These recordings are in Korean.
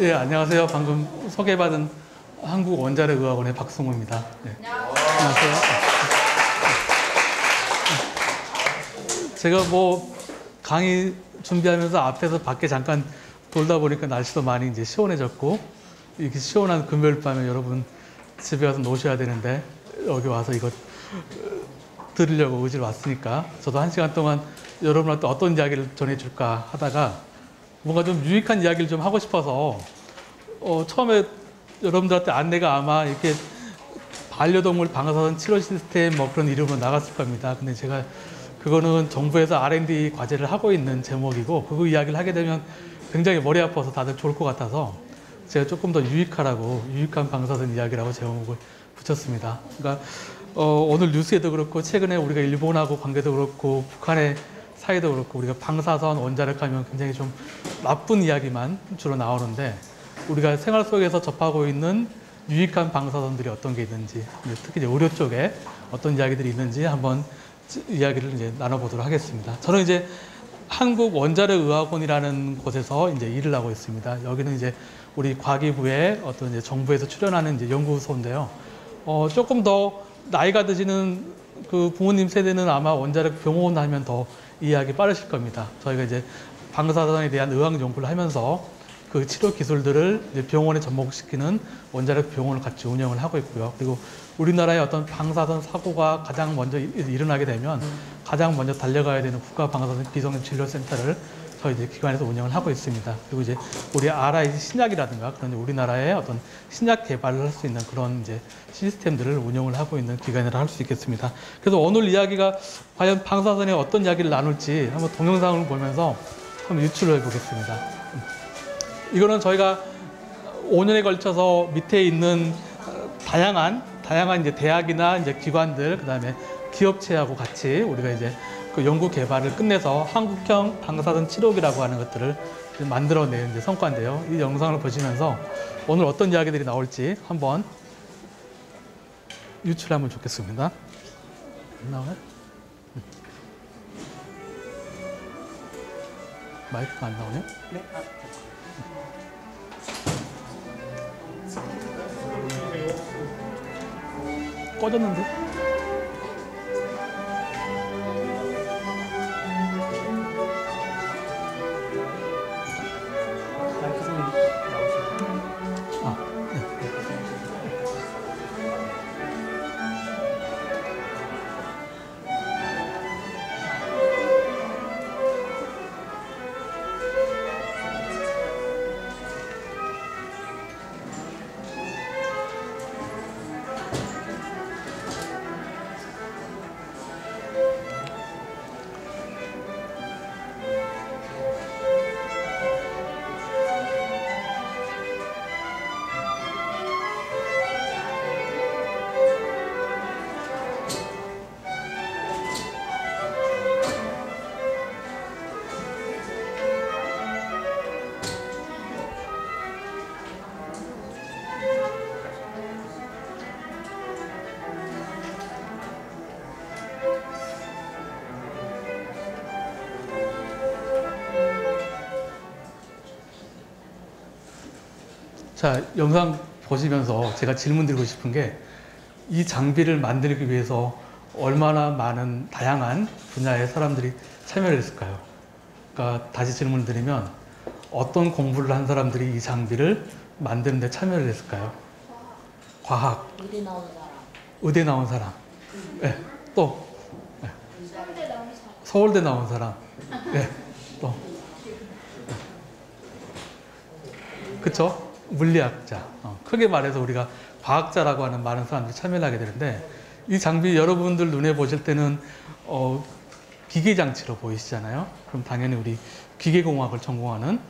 예, 안녕하세요. 방금 소개받은 한국원자력의학원의 박승호입니다. 네. 안녕하세요. 제가 뭐 강의 준비하면서 앞에서 밖에 잠깐 돌다 보니까 날씨도 많이 이제 시원해졌고, 이렇게 시원한 금요일 밤에 여러분 집에 가서 노셔야 되는데 여기 와서 이거 들으려고 의지로 왔으니까 저도 1시간 동안 여러분한테 어떤 이야기를 전해줄까 하다가 뭔가 좀 유익한 이야기를 좀 하고 싶어서 처음에 여러분들한테 안내가 아마 이렇게 반려동물 방사선 치료 시스템 뭐 그런 이름으로 나갔을 겁니다. 근데 제가 그거는 정부에서 R&D 과제를 하고 있는 제목이고, 그거 이야기를 하게 되면 굉장히 머리 아파서 다들 좋을 것 같아서 제가 조금 더 유익하라고, 유익한 방사선 이야기라고 제목을 붙였습니다. 그러니까 오늘 뉴스에도 그렇고 최근에 우리가 일본하고 관계도 그렇고 북한의 사이도 그렇고 우리가 방사선 원자력 하면 굉장히 좀 나쁜 이야기만 주로 나오는데, 우리가 생활 속에서 접하고 있는 유익한 방사선들이 어떤 게 있는지, 특히 이제 의료 쪽에 어떤 이야기들이 있는지 한번 이야기를 이제 나눠보도록 하겠습니다. 저는 이제 한국원자력의학원이라는 곳에서 이제 일을 하고 있습니다. 여기는 이제 우리 과기부의 어떤 이제 정부에서 출연하는 이제 연구소인데요. 조금 더 나이가 드시는 그 부모님 세대는 아마 원자력 병원 하면 더 이해하기 빠르실 겁니다. 저희가 이제 방사선에 대한 의학 연구를 하면서 그 치료 기술들을 이제 병원에 접목시키는 원자력 병원을 같이 운영을 하고 있고요. 그리고 우리나라의 어떤 방사선 사고가 가장 먼저 일어나게 되면 가장 먼저 달려가야 되는 국가방사선 비상진료센터를 저희 이제 기관에서 운영을 하고 있습니다. 그리고 이제 우리 RI 신약이라든가 그런 우리나라의 어떤 신약 개발을 할 수 있는 그런 이제 시스템들을 운영을 하고 있는 기관이라 할 수 있겠습니다. 그래서 오늘 이야기가 과연 방사선에 어떤 이야기를 나눌지 한번 동영상을 보면서 한번 유출을 해보겠습니다. 이거는 저희가 5년에 걸쳐서 밑에 있는 다양한 이제 대학이나 이제 기관들, 그다음에 기업체하고 같이 우리가 이제 그 연구 개발을 끝내서 한국형 방사선 치료기라고 하는 것들을 만들어낸 이제 성과인데요. 이 영상을 보시면서 오늘 어떤 이야기들이 나올지 한번 유출하면 좋겠습니다. 나와요? 마이크가 안 나오네요? 네. 꺼졌는데? 마이크 소리 나오시나요? 아, 네. 자, 영상 보시면서 제가 질문 드리고 싶은 게, 이 장비를 만들기 위해서 얼마나 많은 다양한 분야의 사람들이 참여를 했을까요? 그러니까 다시 질문을 드리면 어떤 공부를 한 사람들이 이 장비를 만드는 데 참여를 했을까요? 과학. 의대 나온 사람. 의대 나온 사람. 네. 또. 네. 서울대 나온 사람. 서울대 나온 사람. 네. 또. 그쵸? 물리학자. 크게 말해서 우리가 과학자라고 하는 많은 사람들이 참여를 하게 되는데, 이 장비 여러분들 눈에 보실 때는 기계장치로 보이시잖아요. 그럼 당연히 우리 기계공학을 전공하는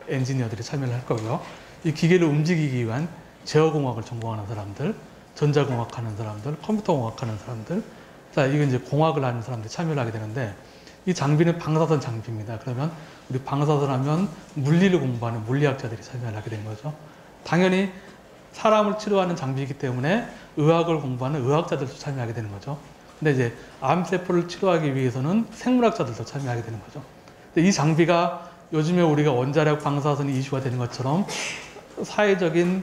엔지니어들이 참여를 할 거고요. 이 기계를 움직이기 위한 제어공학을 전공하는 사람들, 전자공학 하는 사람들, 컴퓨터공학 하는 사람들, 자, 이건 이제 공학을 하는 사람들이 참여를 하게 되는데, 이 장비는 방사선 장비입니다. 그러면 우리 방사선 하면 물리를 공부하는 물리학자들이 참여를 하게 되는 거죠. 당연히 사람을 치료하는 장비이기 때문에 의학을 공부하는 의학자들도 참여하게 되는 거죠. 근데 이제 암세포를 치료하기 위해서는 생물학자들도 참여하게 되는 거죠. 근데 이 장비가 요즘에 우리가 원자력 방사선이 이슈가 되는 것처럼 사회적인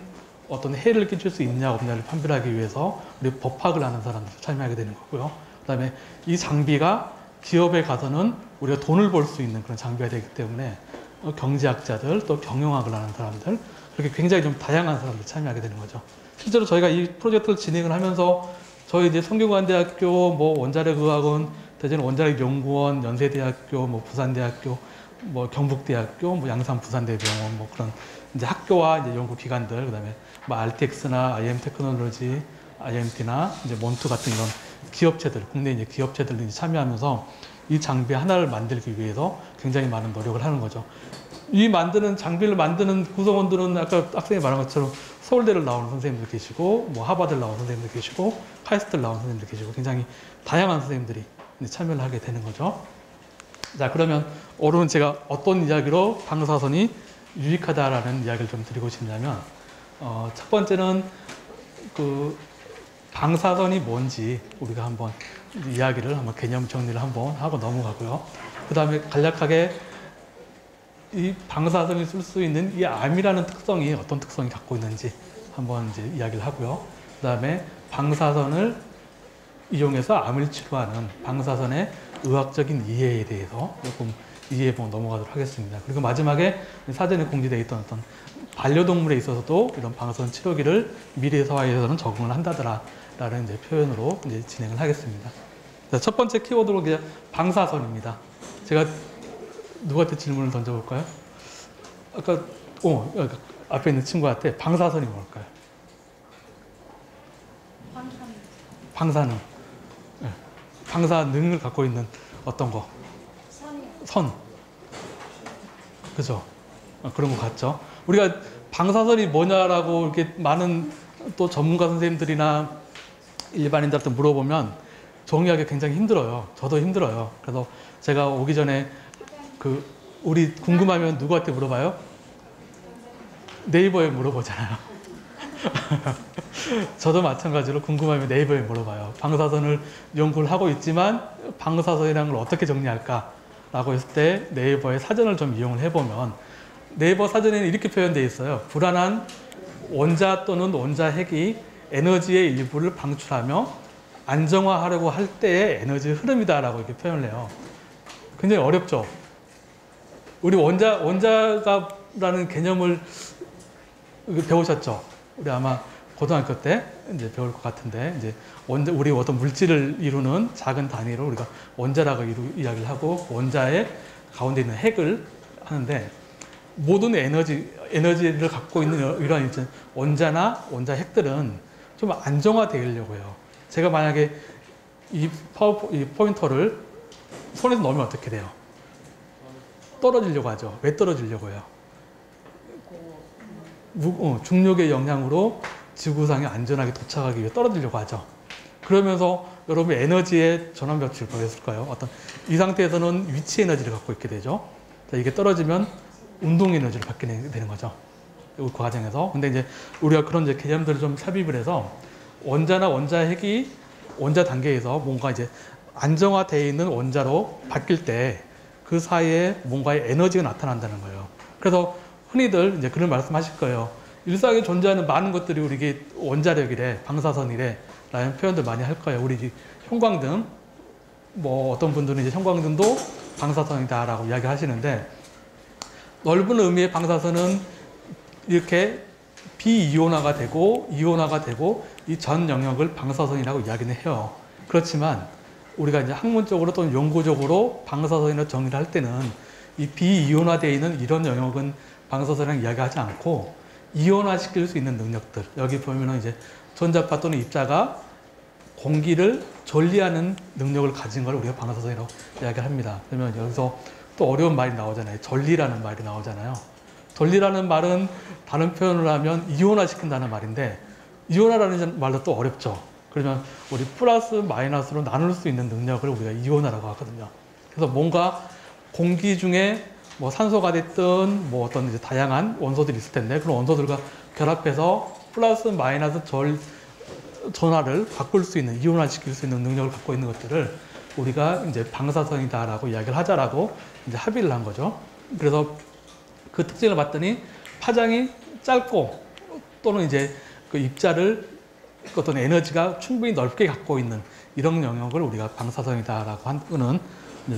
어떤 해를 끼칠 수 있냐 없냐를 판별하기 위해서 우리 법학을 하는 사람들이 참여하게 되는 거고요. 그다음에 이 장비가 기업에 가서는 우리가 돈을 벌 수 있는 그런 장비가 되기 때문에 경제학자들 또 경영학을 하는 사람들 그렇게 굉장히 좀 다양한 사람들이 참여하게 되는 거죠. 실제로 저희가 이 프로젝트를 진행을 하면서 저희 이제 성균관대학교, 뭐 원자력의학원, 대전 원자력연구원, 연세대학교, 뭐 부산대학교, 뭐 경북대학교, 뭐 양산부산대병원, 뭐 그런 이제 학교와 이제 연구기관들, 그다음에 뭐 RTX나 IM 테크놀로지, IMT나 이제 몬트 같은 이런 기업체들, 국내 이제 기업체들이 참여하면서 이 장비 하나를 만들기 위해서 굉장히 많은 노력을 하는 거죠. 이 만드는 장비를 만드는 구성원들은 아까 학생이 말한 것처럼 서울대를 나오는 선생님들 계시고, 뭐 하버드를 나오는 선생님들 계시고, 카이스트를 나오는 선생님들 계시고, 굉장히 다양한 선생님들이 참여를 하게 되는 거죠. 자, 그러면 오늘은 제가 어떤 이야기로 방사선이 유익하다라는 이야기를 좀 드리고 싶냐면, 첫 번째는 그 방사선이 뭔지 우리가 한번 이야기를 한번 개념 정리를 한번 하고 넘어가고요. 그 다음에 간략하게 이 방사선이 쓸 수 있는 이 암이라는 특성이 어떤 특성이 갖고 있는지 한번 이제 이야기를 하고요. 그 다음에 방사선을 이용해서 암을 치료하는 방사선의 의학적인 이해에 대해서 조금 이해해보고 넘어가도록 하겠습니다. 그리고 마지막에 사전에 공지되어 있던 어떤 반려동물에 있어서도 이런 방사선 치료기를 미래 사회에서는 적응을 한다더라라는 이제 표현으로 이제 진행을 하겠습니다. 자, 첫 번째 키워드로 이제 방사선입니다. 제가 누구한테 질문을 던져볼까요? 아까 앞에 있는 친구한테 방사선이 뭘까요? 방사능. 네. 방사능을 갖고 있는 어떤 거? 선. 그죠? 그런 것 같죠? 우리가 방사선이 뭐냐라고 이렇게 많은 또 전문가 선생님들이나 일반인들한테 물어보면 정의하기 굉장히 힘들어요. 저도 힘들어요. 그래서 제가 오기 전에 우리 궁금하면 누구한테 물어봐요? 네이버에 물어보잖아요. 저도 마찬가지로 궁금하면 네이버에 물어봐요. 방사선을 연구를 하고 있지만 방사선이라는 걸 어떻게 정리할까라고 했을 때 네이버의 사전을 좀 이용을 해보면 네이버 사전에는 이렇게 표현되어 있어요. 불안한 원자 또는 원자핵이 에너지의 일부를 방출하며 안정화하려고 할 때의 에너지 흐름이다라고 이렇게 표현을 해요. 굉장히 어렵죠? 우리 원자가라는 개념을 배우셨죠? 우리 아마 고등학교 때 이제 배울 것 같은데, 이제 우리 어떤 물질을 이루는 작은 단위로 우리가 원자라고 이야기를 하고, 원자의 가운데 있는 핵을 하는데, 모든 에너지를 갖고 있는 이러한 이제 원자나 원자 핵들은 좀 안정화되려고 해요. 제가 만약에 이 포인터를 손에서 넣으면 어떻게 돼요? 떨어지려고 하죠. 왜 떨어지려고 해요? 중력의 영향으로 지구상에 안전하게 도착하기 위해 떨어지려고 하죠. 그러면서 여러분 에너지의 전환 벽지를 보였을까요? 이 상태에서는 위치 에너지를 갖고 있게 되죠. 자, 이게 떨어지면 운동 에너지를 갖게 되는 거죠. 그 과정에서. 근데 이제 우리가 그런 이제 개념들을 좀 삽입을 해서 원자나 원자핵이 원자 단계에서 뭔가 이제 안정화되어 있는 원자로 바뀔 때 그 사이에 뭔가의 에너지가 나타난다는 거예요. 그래서 흔히들 이제 그런 말씀하실 거예요. 일상에 존재하는 많은 것들이 우리 원자력이래, 방사선이래, 라는 표현들 많이 할 거예요. 우리 형광등, 뭐 어떤 분들은 이제 형광등도 방사선이다라고 이야기하시는데, 넓은 의미의 방사선은 이렇게 비이온화가 되고 이온화가 되고 이 전 영역을 방사선이라고 이야기는 해요. 그렇지만 우리가 이제 학문적으로 또는 연구적으로 방사선이라고 정의를 할 때는 이 비이온화되어 있는 이런 영역은 방사선이라고 이야기하지 않고 이온화시킬 수 있는 능력들, 여기 보면은 이제 전자파 또는 입자가 공기를 전리하는 능력을 가진 걸 우리가 방사선이라고 이야기를 합니다. 그러면 여기서 또 어려운 말이 나오잖아요. 전리라는 말이 나오잖아요. 전리라는 말은 다른 표현을 하면 이온화시킨다는 말인데, 이온화라는 말도 또 어렵죠. 그러면 우리 플러스 마이너스로 나눌 수 있는 능력을 우리가 이온화라고 하거든요. 그래서 뭔가 공기 중에 뭐 산소가 됐든 뭐 어떤 이제 다양한 원소들이 있을 텐데, 그런 원소들과 결합해서 플러스 마이너스 전화를 바꿀 수 있는, 이온화시킬 수 있는 능력을 갖고 있는 것들을 우리가 이제 방사선이다라고 이야기를 하자라고 이제 합의를 한 거죠. 그래서 그 특징을 봤더니 파장이 짧고 또는 이제 그 입자를 어떤 에너지가 충분히 넓게 갖고 있는 이런 영역을 우리가 방사선이다라고 하는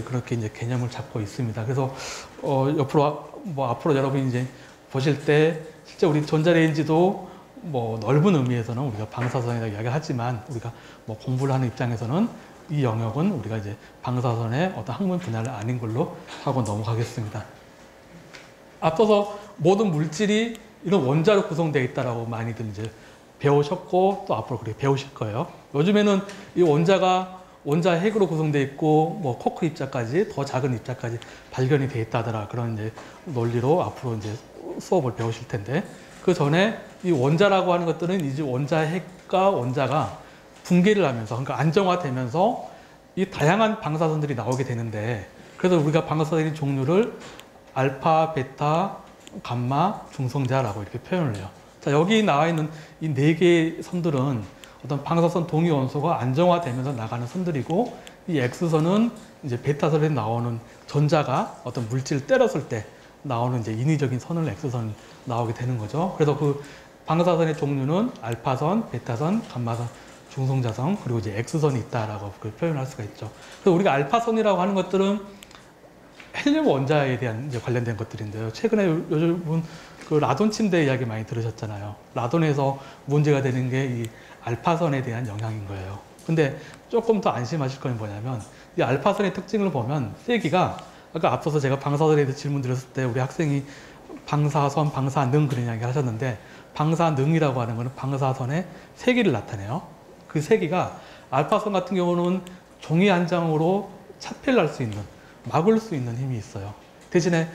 그렇게 이제 개념을 잡고 있습니다. 그래서 옆으로 뭐 앞으로 여러분이 이제 보실 때 실제 우리 전자레인지도 뭐 넓은 의미에서는 우리가 방사선이라고 이야기하지만 우리가 뭐 공부를 하는 입장에서는 이 영역은 우리가 이제 방사선의 어떤 학문 분야는 아닌 걸로 하고 넘어가겠습니다. 앞서서 모든 물질이 이런 원자로 구성되어 있다라고 많이들 이제 배우셨고 또 앞으로 그렇게 배우실 거예요. 요즘에는 이 원자 핵으로 구성되어 있고 뭐 코크 입자까지 더 작은 입자까지 발견이 되어 있다더라 그런 이제 논리로 앞으로 이제 수업을 배우실 텐데 그 전에 이 원자라고 하는 것들은 이제 원자 핵과 원자가 붕괴를 하면서 그러니까 안정화되면서 이 다양한 방사선들이 나오게 되는데 그래서 우리가 방사선의 종류를 알파, 베타, 감마, 중성자라고 이렇게 표현을 해요. 자, 여기 나와 있는 이 네 개의 선들은 어떤 방사선 동위 원소가 안정화되면서 나가는 선들이고 이 X선은 이제 베타선에 나오는 전자가 어떤 물질을 때렸을 때 나오는 이제 인위적인 선을 X선 나오게 되는 거죠. 그래서 그 방사선의 종류는 알파선, 베타선, 감마선, 중성자선 그리고 이제 X선이 있다라고 표현할 수가 있죠. 그래서 우리가 알파선이라고 하는 것들은 헬륨 원자에 대한 이제 관련된 것들인데요. 최근에 요즘 그 라돈 침대 이야기 많이 들으셨잖아요. 라돈에서 문제가 되는 게 이 알파선에 대한 영향인 거예요. 근데 조금 더 안심하실 건 뭐냐면 이 알파선의 특징을 보면 세기가 아까 앞서서 제가 방사선에 대해서 질문 드렸을 때 우리 학생이 방사선, 방사능 그런 이야기 하셨는데 방사능이라고 하는 것은 방사선의 세기를 나타내요. 그 세기가 알파선 같은 경우는 종이 한 장으로 차폐를 할 수 있는 막을 수 있는 힘이 있어요. 대신에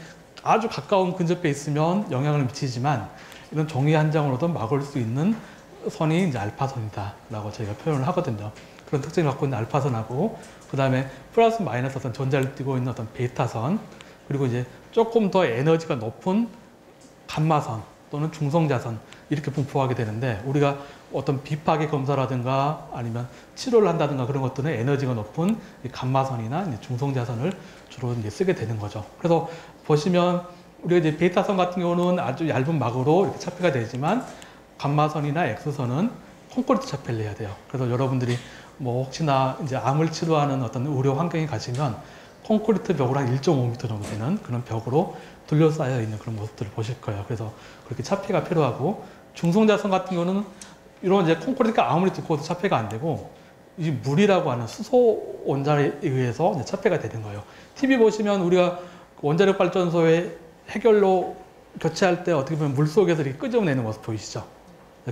아주 가까운 근접해 있으면 영향을 미치지만 이런 종이 한 장으로도 막을 수 있는 선이 이제 알파선이다라고 저희가 표현을 하거든요. 그런 특징을 갖고 있는 알파선하고 그 다음에 플러스 마이너스 어떤 전자를 띠고 있는 어떤 베타선 그리고 이제 조금 더 에너지가 높은 감마선 또는 중성자선 이렇게 분포하게 되는데 우리가 어떤 비파괴 검사라든가 아니면 치료를 한다든가 그런 것들은 에너지가 높은 감마선이나 이제 중성자선을 주로 이제 쓰게 되는 거죠. 그래서 보시면 우리가 이제 베타선 같은 경우는 아주 얇은 막으로 이렇게 차폐가 되지만 감마선이나 X선은 콘크리트 차폐를 해야 돼요. 그래서 여러분들이 뭐 혹시나 이제 암을 치료하는 어떤 의료 환경에 가시면 콘크리트 벽으로 한 1.5m 정도 되는 그런 벽으로 둘러싸여 있는 그런 모습들을 보실 거예요. 그래서 그렇게 차폐가 필요하고 중성자선 같은 경우는 이런 이제 콘크리트가 아무리 두꺼워도 차폐가 안 되고 이 물이라고 하는 수소 원자에 의해서 이제 차폐가 되는 거예요. TV 보시면 우리가 원자력 발전소의 해결로 교체할 때 어떻게 보면 물 속에서 이렇게 끄집어내는 모습 보이시죠?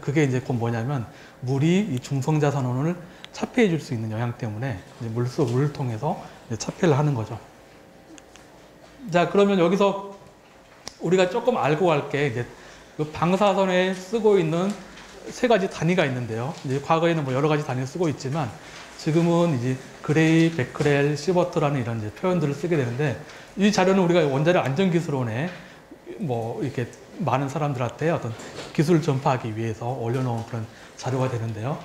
그게 이제 곧 뭐냐면 물이 이 중성자선원을 차폐해 줄 수 있는 영향 때문에 이제 물을 통해서 이제 차폐를 하는 거죠. 자, 그러면 여기서 우리가 조금 알고 갈 게 이제 그 방사선에 쓰고 있는 세 가지 단위가 있는데요. 이제 과거에는 뭐 여러 가지 단위를 쓰고 있지만 지금은 이제 그레이, 베크렐, 시버트라는 이런 이제 표현들을 쓰게 되는데 이 자료는 우리가 원자력 안전기술원에 뭐 이렇게 많은 사람들한테 어떤 기술을 전파하기 위해서 올려놓은 그런 자료가 되는데요.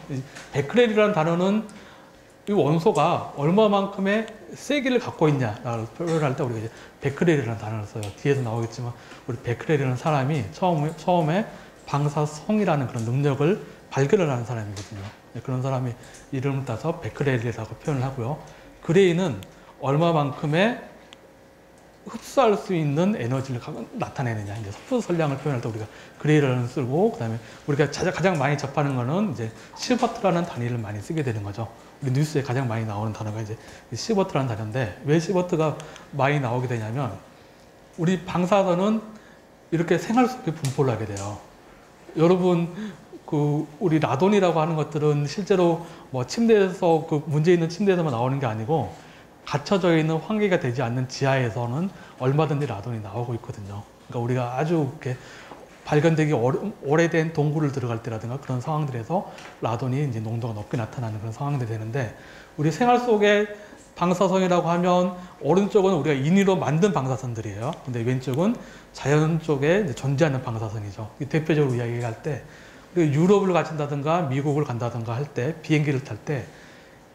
베크렐이라는 단어는 이 원소가 얼마만큼의 세기를 갖고 있냐라고 표현할 때 우리가 이제 베크렐이라는 단어를 써요. 뒤에서 나오겠지만 우리 베크렐이라는 사람이 처음에 방사성이라는 그런 능력을 발견을 하는 사람이거든요. 그런 사람이 이름을 따서 베크렐이라고 표현을 하고요. 그레이는 얼마만큼의 흡수할 수 있는 에너지를 나타내느냐. 이제 흡수 선량을 표현할 때 우리가 그레이라는 쓰고, 그 다음에 우리가 가장 많이 접하는 거는 이제 시버트라는 단위를 많이 쓰게 되는 거죠. 우리 뉴스에 가장 많이 나오는 단어가 이제 시버트라는 단어인데, 왜 시버트가 많이 나오게 되냐면, 우리 방사선은 이렇게 생활 속에 분포를 하게 돼요. 여러분, 우리 라돈이라고 하는 것들은 실제로 뭐 침대에서 문제 있는 침대에서만 나오는 게 아니고, 갇혀져 있는 환기가 되지 않는 지하에서는 얼마든지 라돈이 나오고 있거든요. 그러니까 우리가 아주 이렇게 발견되기 오래된 동굴을 들어갈 때라든가 그런 상황들에서 라돈이 이제 농도가 높게 나타나는 그런 상황들이 되는데, 우리 생활 속에 방사선이라고 하면 오른쪽은 우리가 인위로 만든 방사선들이에요. 근데 왼쪽은 자연 쪽에 이제 존재하는 방사선이죠. 대표적으로 이야기할 때 우리가 유럽을 가신다든가 미국을 간다든가 할 때 비행기를 탈 때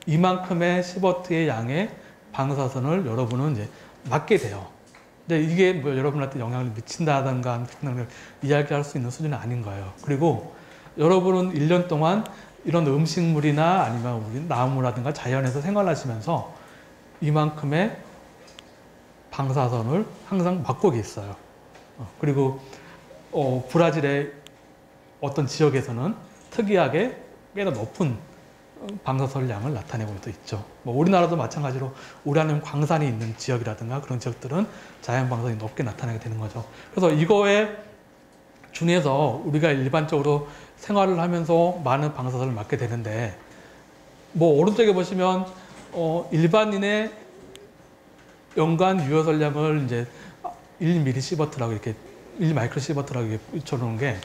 이만큼의 시버트의 양의 방사선을 여러분은 이제 맞게 돼요. 근데 이게 뭐 여러분한테 영향을 미친다든가 이야기할 수 있는 수준은 아닌 거예요. 그리고 여러분은 1년 동안 이런 음식물이나 아니면 우리 나무라든가 자연에서 생활하시면서 이만큼의 방사선을 항상 맡고 계어요. 그리고 브라질의 어떤 지역에서는 특이하게 꽤나 높은 방사선 양을 나타내고 있죠. 뭐 우리나라도 마찬가지로 우라늄 광산이 있는 지역이라든가 그런 지역들은 자연 방사선이 높게 나타나게 되는 거죠. 그래서 이거에 준해서 우리가 일반적으로 생활을 하면서 많은 방사선을 맞게 되는데, 뭐 오른쪽에 보시면 일반인의 연간 유효설량을 이제 1mSv라고 이렇게 1마이크로시버트라고 이렇게 붙여놓은 게,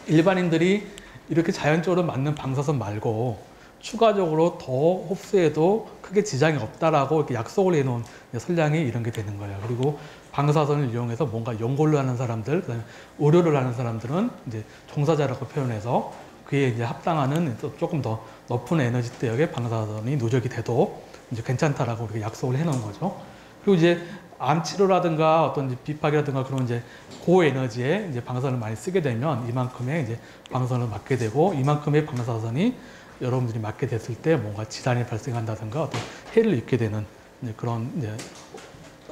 일반인들이 이렇게 자연적으로 맞는 방사선 말고 추가적으로 더 흡수해도 크게 지장이 없다라고 이렇게 약속을 해놓은 선량이 이런 게 되는 거예요. 그리고 방사선을 이용해서 뭔가 연구를 하는 사람들, 그다음에 의료를 하는 사람들은 이제 종사자라고 표현해서 그에 이제 합당하는 조금 더 높은 에너지 대역의 방사선이 누적이 돼도 이제 괜찮다라고 이렇게 약속을 해놓은 거죠. 그리고 이제 암 치료라든가 어떤 이제 비파기라든가 그런 이제 고에너지의 이제 방사선을 많이 쓰게 되면 이만큼의 이제 방사선을 맞게 되고, 이만큼의 방사선이 여러분들이 맞게 됐을 때 뭔가 질환이 발생한다든가 어떤 해를 입게 되는 이제 그런 이제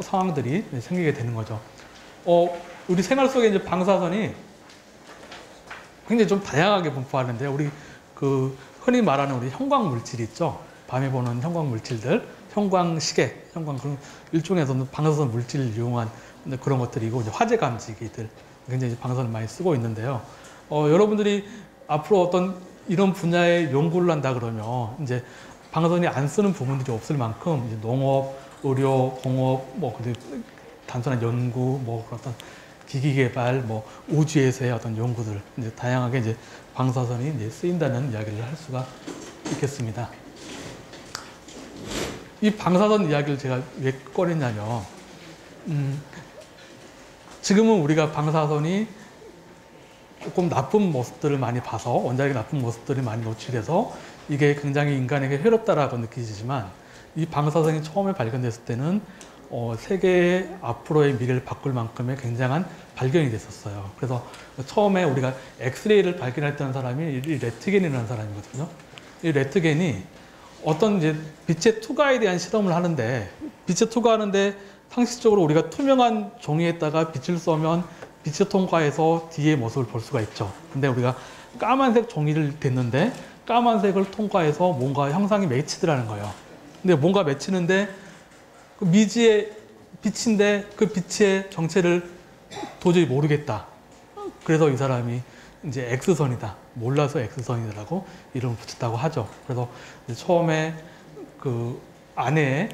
상황들이 생기게 되는 거죠. 우리 생활 속에 이제 방사선이 굉장히 좀 다양하게 분포하는데, 우리 그 흔히 말하는 우리 형광 물질 있죠. 밤에 보는 형광 물질들, 형광시계, 형광 그런 일종에서는 방사선 물질을 이용한 그런 것들이고, 이제 화재 감지기들 굉장히 방사선을 많이 쓰고 있는데요. 여러분들이 앞으로 어떤 이런 분야의 연구를 한다 그러면 이제 방사선이 안 쓰는 부분들이 없을 만큼 이제 농업, 의료, 공업, 뭐 근데 단순한 연구, 뭐 어떤 기기 개발, 뭐 우주에서의 어떤 연구들, 이제 다양하게 이제 방사선이 이제 쓰인다는 이야기를 할 수가 있겠습니다. 이 방사선 이야기를 제가 왜 꺼냈냐면, 지금은 우리가 방사선이 조금 나쁜 모습들을 많이 봐서, 원자력의 나쁜 모습들이 많이 노출돼서 이게 굉장히 인간에게 해롭다라고 느끼지만, 이 방사선이 처음에 발견됐을 때는 세계의 앞으로의 미래를 바꿀 만큼의 굉장한 발견이 됐었어요. 그래서 처음에 우리가 엑스레이를 발견했던 사람이 이 레트겐이라는 사람이거든요. 이 레트겐이 어떤 이제 빛의 투과에 대한 실험을 하는데, 빛의 투과하는데 상식적으로 우리가 투명한 종이에다가 빛을 쏘면 빛이 통과해서 뒤의 모습을 볼 수가 있죠. 근데 우리가 까만색 종이를 댔는데 까만색을 통과해서 뭔가 형상이 맺히더라는 거예요. 근데 뭔가 맺히는데 그 미지의 빛인데 그 빛의 정체를 도저히 모르겠다. 그래서 이 사람이 이제 X선이다. 몰라서 X선이라고 이름을 붙였다고 하죠. 그래서 처음에 그 아내의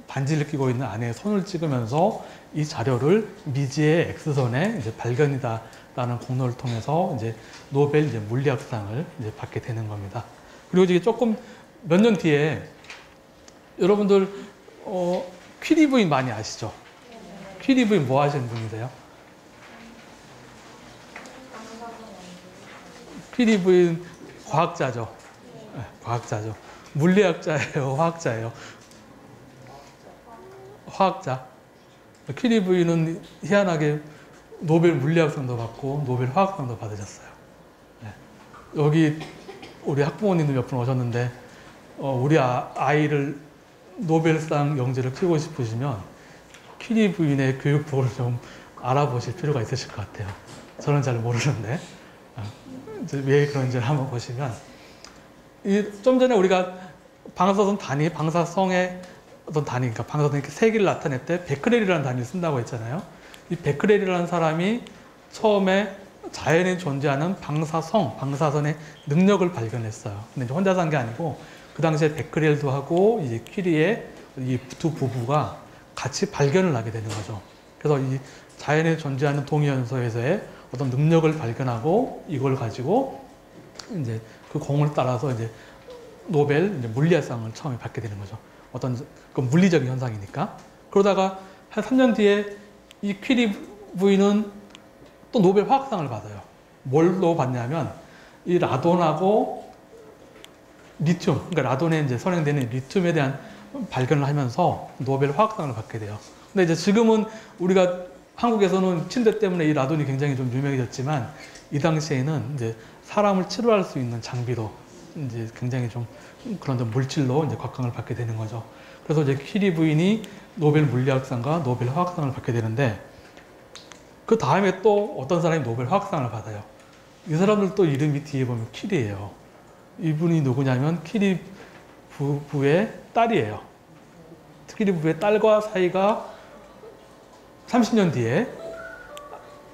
반지를 끼고 있는 아내의 손을 찍으면서 이 자료를 미지의 X선의 이제 발견이다라는 공로를 통해서 이제 노벨 이제 물리학상을 이제 받게 되는 겁니다. 그리고 이제 조금 몇 년 뒤에 여러분들 퀴리 부인 많이 아시죠? 퀴리 부인 뭐 하시는 분이세요? 퀴리 부인 과학자죠. 네, 과학자죠. 물리학자예요, 화학자예요. 화학자. 퀴리 부인은 희한하게 노벨 물리학상도 받고 노벨 화학상도 받으셨어요. 네. 여기 우리 학부모님들 몇 분 오셨는데 우리 아이를 노벨상 영재를 키우고 싶으시면 퀴리 부인의 교육법을 좀 알아보실 필요가 있으실 것 같아요. 저는 잘 모르는데 이제 왜 그런지를 한번 보시면, 좀 전에 우리가 방사선 단위, 방사성의 어떤 단위, 그러니까 방사선 이렇게 세기를 나타낼 때 베크렐이라는 단위를 쓴다고 했잖아요. 이 베크렐이라는 사람이 처음에 자연에 존재하는 방사선의 능력을 발견했어요. 근데 이제 혼자 산 게 아니고 그 당시에 베크렐도 하고 이제 퀴리의 이 두 부부가 같이 발견을 하게 되는 거죠. 그래서 이 자연에 존재하는 동위원소에서의 어떤 능력을 발견하고 이걸 가지고 이제 그 공을 따라서 이제 노벨 이제 물리학상을 처음에 받게 되는 거죠. 어떤 그 물리적인 현상이니까. 그러다가 한 3년 뒤에 이 퀴리 부인은 또 노벨 화학상을 받아요. 뭘로 받냐면 이 라돈하고 리튬, 그러니까 라돈에 이제 선행되는 리튬에 대한 발견을 하면서 노벨 화학상을 받게 돼요. 근데 이제 지금은 우리가 한국에서는 침대 때문에 이 라돈이 굉장히 좀 유명해졌지만 이 당시에는 이제 사람을 치료할 수 있는 장비로 이제 굉장히 좀 그런 좀 물질로 이제 곽광을 받게 되는 거죠. 그래서 이제 퀴리 부인이 노벨 물리학상과 노벨 화학상을 받게 되는데 그 다음에 또 어떤 사람이 노벨 화학상을 받아요. 이 사람들도 이름이 뒤에 보면 퀴리예요. 이분이 누구냐면 퀴리 부부의 딸이에요. 퀴리 부부의 딸과 사이가 30년 뒤에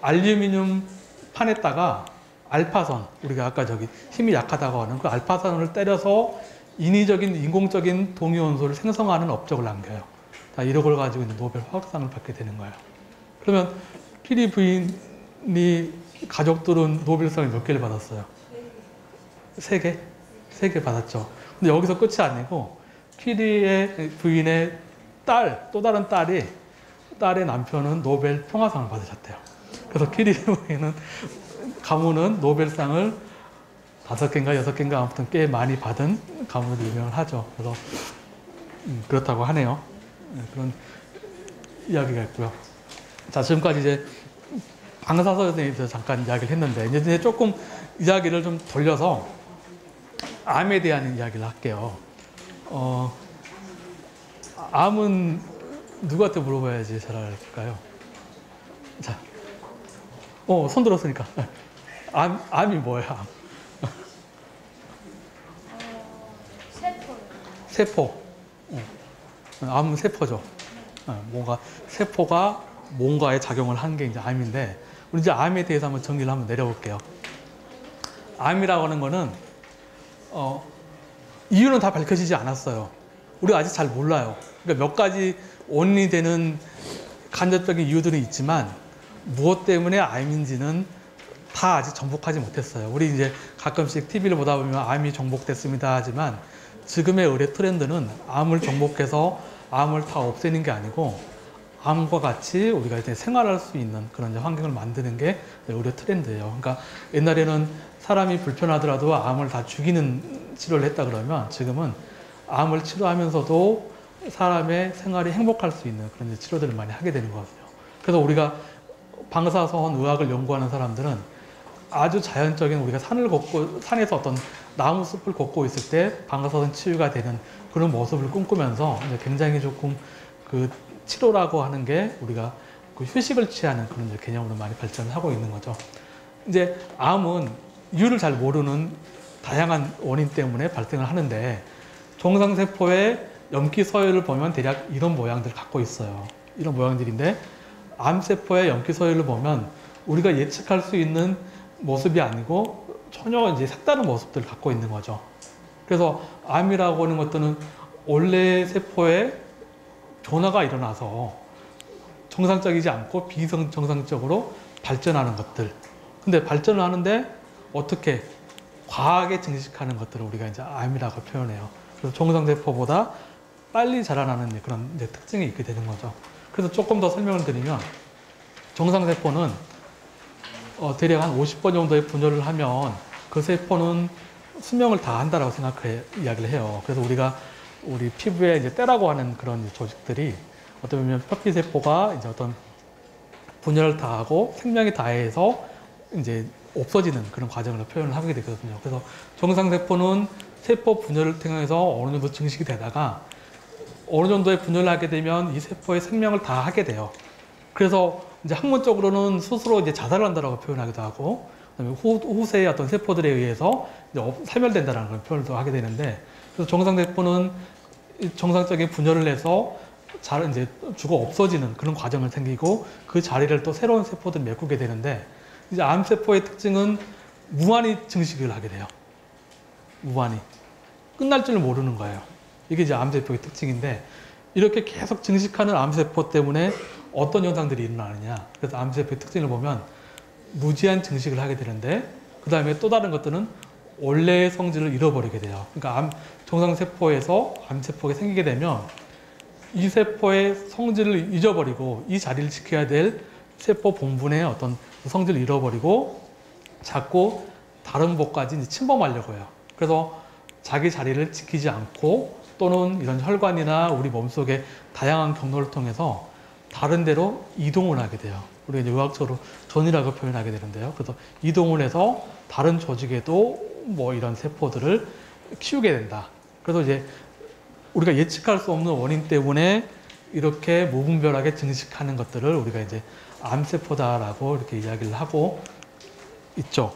알루미늄 판에다가 알파선, 우리가 아까 저기 힘이 약하다고 하는 그 알파선을 때려서 인위적인 인공적인 동위원소를 생성하는 업적을 남겨요. 다 이런 걸 가지고 이제 노벨 화학상을 받게 되는 거예요. 그러면 퀴리 부인이 가족들은 노벨상을 몇 개를 받았어요? 3개? 3개 받았죠. 근데 여기서 끝이 아니고 퀴리의 부인의 딸, 또 다른 딸의 남편은 노벨 평화상을 받으셨대요. 그래서 퀴리 부인은 가문은 노벨상을 5개인가 6개인가 아무튼 꽤 많이 받은 가문으로 유명을 하죠. 그래서 그렇다고 하네요. 그런 이야기가 있고요. 자, 지금까지 이제 방사선에 대해서 잠깐 이야기를 했는데 이제 조금 이야기를 좀 돌려서 암에 대한 이야기를 할게요. 암은 누구한테 물어봐야지 잘 알까요? 자, 손 들었으니까. 암이 뭐야? 세포. 세포. 암은 세포죠. 뭔가 세포가 뭔가에 작용을 하는 게 이제 암인데, 우리 이제 암에 대해서 한번 정리를 한번 내려볼게요. 암이라고 하는 거는 이유는 다 밝혀지지 않았어요. 우리가 아직 잘 몰라요. 그러니까 몇 가지 원인이 되는 간접적인 이유들은 있지만 무엇 때문에 암인지는 다 아직 정복하지 못했어요. 우리 이제 가끔씩 TV를 보다 보면 암이 정복됐습니다 하지만 지금의 의료 트렌드는 암을 정복해서 암을 다 없애는 게 아니고 암과 같이 우리가 이제 생활할 수 있는 그런 이제 환경을 만드는 게 의료 트렌드예요. 그러니까 옛날에는 사람이 불편하더라도 암을 다 죽이는 치료를 했다 그러면 지금은 암을 치료하면서도 사람의 생활이 행복할 수 있는 그런 이제 치료들을 많이 하게 되는 것 같아요. 그래서 우리가 방사선 의학을 연구하는 사람들은 아주 자연적인 우리가 산에서 어떤 나무 숲을 걷고 있을 때 방사선 치유가 되는 그런 모습을 꿈꾸면서 이제 굉장히 조금 그 치료라고 하는 게 우리가 그 휴식을 취하는 그런 이제 개념으로 많이 발전을 하고 있는 거죠. 이제 암은 이유를 잘 모르는 다양한 원인 때문에 발생을 하는데 정상세포의 염기 서열을 보면 대략 이런 모양들을 갖고 있어요. 이런 모양들인데 암세포의 염기 서열을 보면 우리가 예측할 수 있는 모습이 아니고 전혀 이제 색다른 모습들을 갖고 있는 거죠. 그래서 암이라고 하는 것들은 원래 세포에 변화가 일어나서 정상적이지 않고 비정상적으로 발전하는 것들. 근데 발전을 하는데 어떻게 과하게 증식하는 것들을 우리가 이제 암이라고 표현해요. 그래서 정상세포보다 빨리 자라나는 그런 이제 특징이 있게 되는 거죠. 그래서 조금 더 설명을 드리면 정상세포는 대략 한 50번 정도의 분열을 하면 그 세포는 수명을 다 한다라고 이야기를 해요. 그래서 우리 피부에 이제 때라고 하는 그런 조직들이 어떻게 보면 표피세포가 이제 어떤 분열을 다 하고 생명이 다해서 이제 없어지는 그런 과정을 표현을 하게 되거든요. 그래서 정상세포는 세포 분열을 통해서 어느 정도 증식이 되다가 어느 정도의 분열을 하게 되면 이 세포의 생명을 다 하게 돼요. 그래서 이제 학문적으로는 스스로 이제 자살을 한다라고 표현하기도 하고, 그다음에 후세의 어떤 세포들에 의해서 이제 사멸된다라는 그런 표현도 하게 되는데, 그래서 정상세포는 정상적인 분열을 해서 이제 죽어 없어지는 그런 과정을 생기고 그 자리를 또 새로운 세포들이 메꾸게 되는데, 이제 암세포의 특징은 무한히 증식을 하게 돼요. 무한히. 끝날 줄 모르는 거예요. 이게 이제 암세포의 특징인데, 이렇게 계속 증식하는 암세포 때문에 어떤 현상들이 일어나느냐. 그래서 암세포의 특징을 보면 무제한 증식을 하게 되는데, 그 다음에 또 다른 것들은 원래의 성질을 잃어버리게 돼요. 그러니까 정상세포에서 암세포가 생기게 되면 이 세포의 성질을 잊어버리고 이 자리를 지켜야 될 세포 본분의 어떤 성질을 잃어버리고 자꾸 다른 곳까지 이제 침범하려고 해요. 그래서 자기 자리를 지키지 않고 또는 이런 혈관이나 우리 몸속의 다양한 경로를 통해서 다른 데로 이동을 하게 돼요. 우리가 이제 의학적으로 전이라고 표현하게 되는데요. 그래서 이동을 해서 다른 조직에도 뭐 이런 세포들을 키우게 된다. 그래서 이제 우리가 예측할 수 없는 원인 때문에 이렇게 무분별하게 증식하는 것들을 우리가 이제 암세포다라고 이렇게 이야기를 하고 있죠.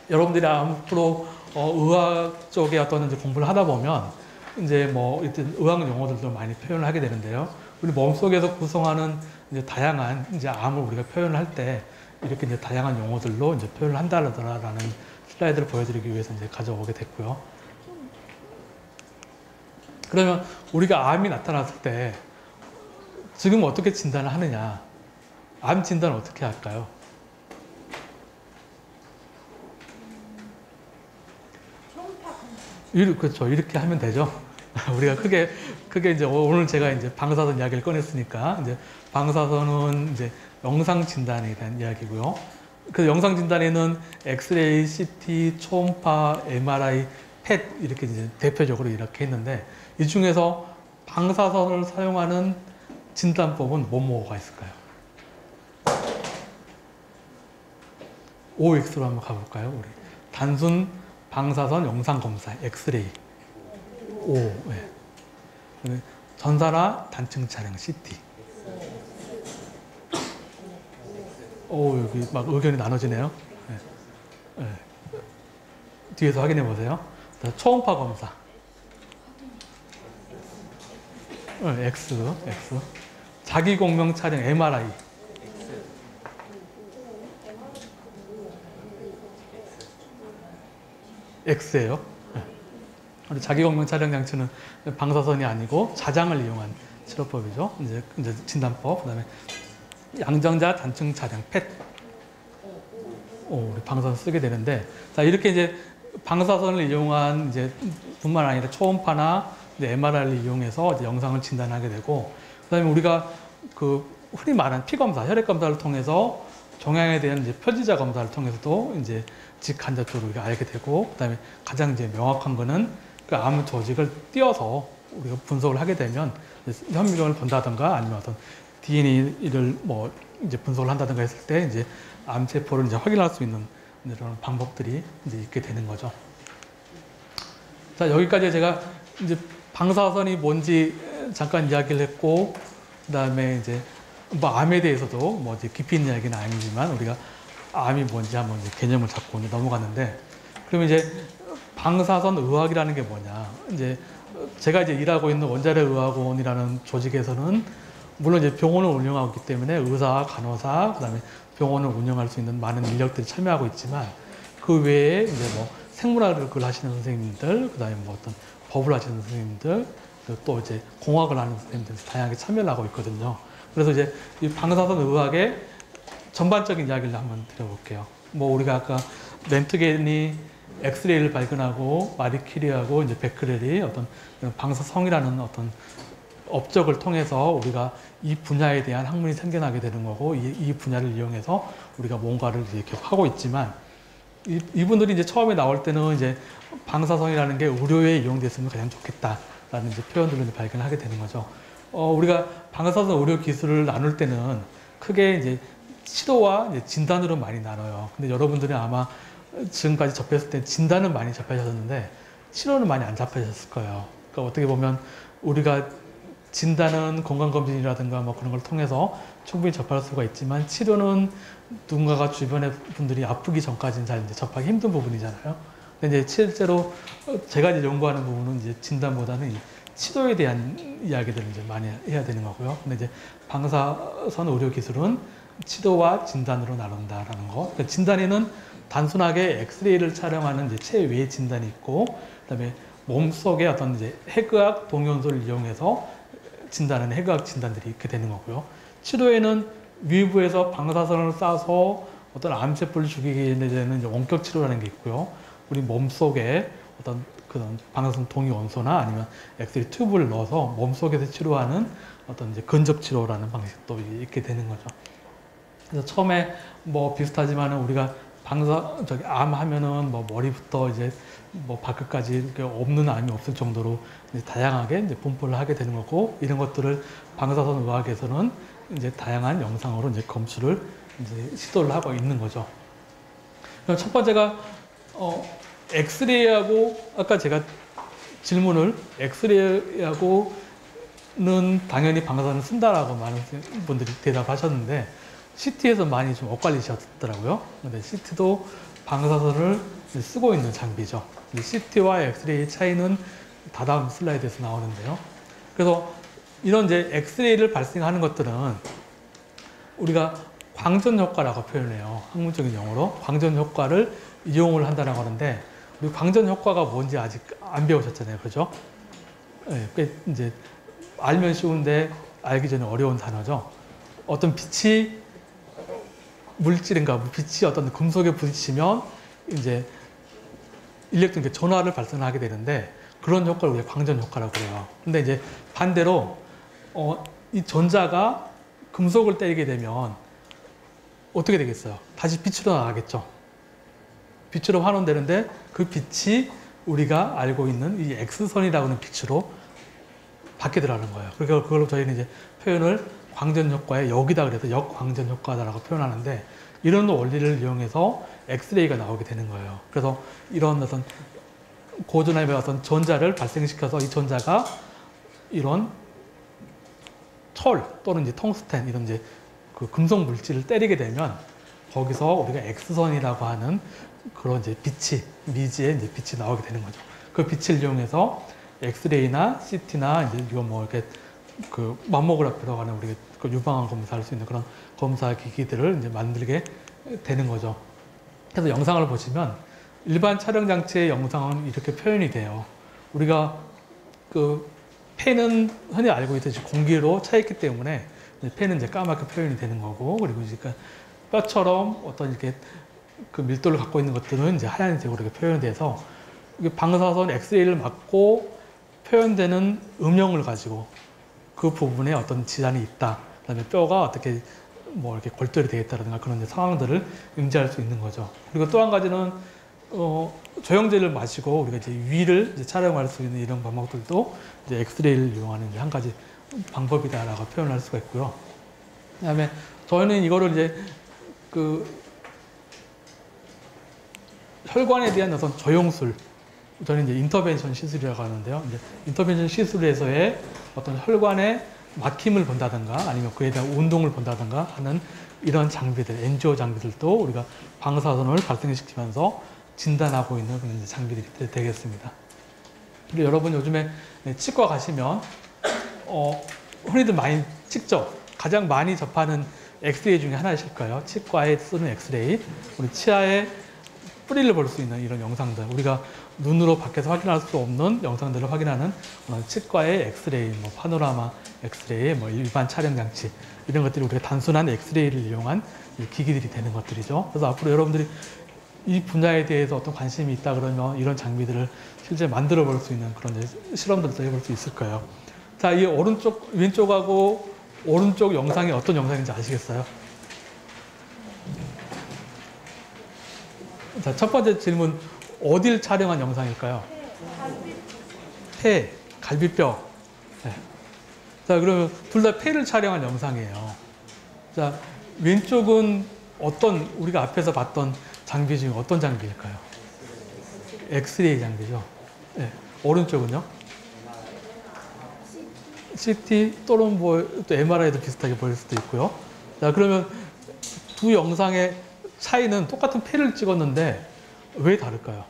여러분들이 앞으로 의학 쪽에 어떤 이제 공부를 하다 보면 이제 뭐 일단 의학 용어들도 많이 표현을 하게 되는데요. 우리 몸속에서 구성하는 이제 다양한 이제 암을 우리가 표현을 할 때 이렇게 이제 다양한 용어들로 이제 표현을 한다라는 슬라이드를 보여드리기 위해서 이제 가져오게 됐고요. 그러면 우리가 암이 나타났을 때 지금 어떻게 진단을 하느냐? 암 진단을 어떻게 할까요? 그렇죠. 이렇게 하면 되죠. 우리가 크게 이제 오늘 제가 이제 방사선 이야기를 꺼냈으니까 이제 방사선은 이제 영상 진단에 대한 이야기고요. 그 영상 진단에는 엑스레이, CT, 초음파, MRI, 펫 이렇게 이제 대표적으로 이렇게 했는데 이 중에서 방사선을 사용하는 진단법은 뭐가 있을까요? OX로 한번 가볼까요? 우리 단순 방사선 영상 검사, 엑스레이. O. 네. 전산화 단층 촬영, CT. 오, 여기 막 의견이 나눠지네요. 네. 네. 뒤에서 확인해 보세요. 초음파 검사. X. 자기 공명 촬영, MRI. X예요. 우리 자기공명 촬영 장치는 방사선이 아니고 자장을 이용한 치료법이죠. 이제 진단법. 그다음에 양정자 단층 촬영, 펫. 우리 방사선 쓰게 되는데, 자 이렇게 이제 방사선을 이용한 이제 뿐만 아니라 초음파나 MRI를 이용해서 이제 영상을 진단하게 되고, 그다음에 우리가 그 흔히 말하는 피 검사, 혈액 검사를 통해서 종양에 대한 이제 표지자 검사를 통해서도 이제 직환자 쪽으로 우리가 알게 되고, 그다음에 가장 이제 명확한 거는 그 암 조직을 띄어서 우리가 분석을 하게 되면 현미경을 본다든가 아니면 어떤 DNA를 뭐 이제 분석을 한다든가 했을 때 이제 암 세포를 이제 확인할 수 있는 이런 방법들이 이제 있게 되는 거죠. 자, 여기까지 제가 이제 방사선이 뭔지 잠깐 이야기를 했고, 그다음에 이제 뭐 암에 대해서도 뭐 이제 깊이 있는 이야기는 아니지만 우리가 암이 뭔지 한번 이제 개념을 잡고 이제 넘어갔는데, 그러면 이제 방사선 의학이라는 게 뭐냐? 이제 제가 이제 일하고 있는 원자력의학원이라는 조직에서는 물론 이제 병원을 운영하고 있기 때문에 의사, 간호사, 그다음에 병원을 운영할 수 있는 많은 인력들이 참여하고 있지만 그 외에 이제 뭐 생물학을 하시는 선생님들, 그다음에 뭐 어떤 법을 하시는 선생님들, 또 이제 공학을 하는 선생님들 다양하게 참여를 하고 있거든요. 그래서 이제 이 방사선 의학의 전반적인 이야기를 한번 드려볼게요. 뭐 우리가 아까 렌트겐이 엑스레이를 발견하고 마리 퀴리하고 이제 베크렐이 어떤 방사성이라는 어떤 업적을 통해서 우리가 이 분야에 대한 학문이 생겨나게 되는 거고, 이 분야를 이용해서 우리가 뭔가를 이제 계속 하고 있지만 이분들이 이제 처음에 나올 때는 이제 방사성이라는 게 의료에 이용됐으면 가장 좋겠다라는 이제 표현들을 이제 발견하게 되는 거죠. 우리가 방사선 의료 기술을 나눌 때는 크게 이제 치료와 이제 진단으로 많이 나눠요. 근데 여러분들이 아마 지금까지 접했을 때 진단은 많이 접하셨는데 치료는 많이 안 접하셨을 거예요. 그러니까 어떻게 보면 우리가 진단은 건강검진이라든가 뭐 그런 걸 통해서 충분히 접할 수가 있지만 치료는 누군가가 주변의 분들이 아프기 전까지는 잘 이제 접하기 힘든 부분이잖아요. 근데 이제 실제로 제가 이제 연구하는 부분은 이제 진단보다는 이 치료에 대한 이야기들을 이제 많이 해야 되는 거고요. 근데 이제 방사선 의료 기술은 치료와 진단으로 나눈다라는 거. 그러니까 진단에는 단순하게 엑스레이를 촬영하는 이제 체외 진단이 있고, 그다음에 몸속에 어떤 이제 핵의학 동요소를 이용해서 진단하는 핵의학 진단들이 있게 되는 거고요. 치료에는 위부에서 방사선을 쏴서 어떤 암세포를 죽이게 되는 이제 원격 치료라는 게 있고요. 우리 몸속에 어떤 그런 방사선 동위 원소나 아니면 엑스레이 튜브를 넣어서 몸속에서 치료하는 어떤 이제 근접 치료라는 방식도 있게 되는 거죠. 그래서 처음에 뭐 비슷하지만은 우리가 암 하면은 뭐 머리부터 이제 뭐 발끝까지 이렇게 없는 암이 없을 정도로 이제 다양하게 이제 분포를 하게 되는 거고, 이런 것들을 방사선 의학에서는 이제 다양한 영상으로 이제 검출을 이제 시도를 하고 있는 거죠. 그럼 첫 번째가 엑스레이하고 아까 제가 질문을 엑스레이하고는 당연히 방사선을 쓴다라고 많은 분들이 대답하셨는데 CT에서 많이 좀 엇갈리셨더라고요. 근데 CT도 방사선을 쓰고 있는 장비죠. CT와 엑스레이의 차이는 다다음 슬라이드에서 나오는데요. 그래서 이런 이제 엑스레이를 발생하는 것들은 우리가 광전 효과라고 표현해요. 학문적인 용어로 광전 효과를 이용을 한다라고 하는데 우리 광전 효과가 뭔지 아직 안 배우셨잖아요, 그죠? 네, 꽤 이제 알면 쉬운데 알기 전에 어려운 단어죠. 어떤 빛이 물질인가 빛이 어떤 금속에 부딪히면 이제 일렉트론 전하를 발생하게 되는데 그런 효과를 우리가 광전 효과라고 그래요. 근데 이제 반대로 이 전자가 금속을 때리게 되면 어떻게 되겠어요? 다시 빛으로 나가겠죠. 빛으로 환원되는데 그 빛이 우리가 알고 있는 이 X선이라고 하는 빛으로 바뀌더라는 거예요. 그러니까 그걸로 저희는 이제 표현을 광전 효과의 역이다 그래서 역광전 효과다라고 표현하는데 이런 원리를 이용해서 엑스레이가 나오게 되는 거예요. 그래서 이런 어떤 고전압의 어떤 전자를 발생시켜서 이 전자가 이런 철 또는 이제 텅스텐 이런 이제 그 금속 물질을 때리게 되면 거기서 우리가 X선이라고 하는 그런 이제 빛이 미지의 이제 빛이 나오게 되는 거죠. 그 빛을 이용해서 엑스레이나 CT나 이제 이거 뭐 이렇게 그 맘모그래피라고 하는 우리가 그 유방암 검사할 수 있는 그런 검사 기기들을 이제 만들게 되는 거죠. 그래서 영상을 보시면 일반 촬영 장치의 영상은 이렇게 표현이 돼요. 우리가 그 펜은 흔히 알고 있듯이 공기로 차 있기 때문에 펜은 이제 까맣게 표현이 되는 거고 그리고 이제 뼈처럼 어떤 이렇게 그 밀도를 갖고 있는 것들은 이제 하얀색으로 이렇게 표현돼서 이게 방사선 엑스레이를 맞고 표현되는 음영을 가지고 그 부분에 어떤 질환이 있다. 그다음에 뼈가 어떻게 뭐 이렇게 골절이 되겠다라든가 그런 이제 상황들을 인지할 수 있는 거죠. 그리고 또 한 가지는 조영제를 마시고 우리가 이제 위를 이제 촬영할 수 있는 이런 방법들도 이제 엑스레이를 이용하는 이제 한 가지 방법이다라고 표현할 수가 있고요. 그다음에 저희는 이거를 이제 그 혈관에 대한 어떤 조영술, 저는 이제 인터벤션 시술이라고 하는데요. 이제 인터벤션 시술에서의 어떤 혈관의 막힘을 본다든가 아니면 그에 대한 운동을 본다든가 하는 이런 장비들, 엔지오 장비들도 우리가 방사선을 발생시키면서 진단하고 있는 그런 장비들이 되겠습니다. 그리고 여러분 요즘에 치과 가시면 흔히들 많이 찍죠. 가장 많이 접하는 엑스레이 중에 하나이실 거예요. 치과에 쓰는 엑스레이. 우리 치아에 뿌리를 볼 수 있는 이런 영상들, 우리가 눈으로 밖에서 확인할 수 없는 영상들을 확인하는 치과의 엑스레이, 뭐 파노라마 엑스레이, 뭐 일반 촬영 장치 이런 것들이 우리가 단순한 엑스레이를 이용한 기기들이 되는 것들이죠. 그래서 앞으로 여러분들이 이 분야에 대해서 어떤 관심이 있다 그러면 이런 장비들을 실제 만들어 볼 수 있는 그런 실험들도 해볼 수 있을 거예요. 자, 이 오른쪽, 왼쪽하고 오른쪽 영상이 어떤 영상인지 아시겠어요? 자, 첫 번째 질문, 어딜 촬영한 영상일까요? 폐, 갈비뼈. 네. 자, 그러면 둘 다 폐를 촬영한 영상이에요. 자, 왼쪽은 어떤, 우리가 앞에서 봤던 장비 중에 어떤 장비일까요? 엑스레이 장비죠. 네. 오른쪽은요? CT 또는 뭐 또 MRI도 비슷하게 보일 수도 있고요. 자, 그러면 두 영상의 차이는 똑같은 폐를 찍었는데 왜 다를까요?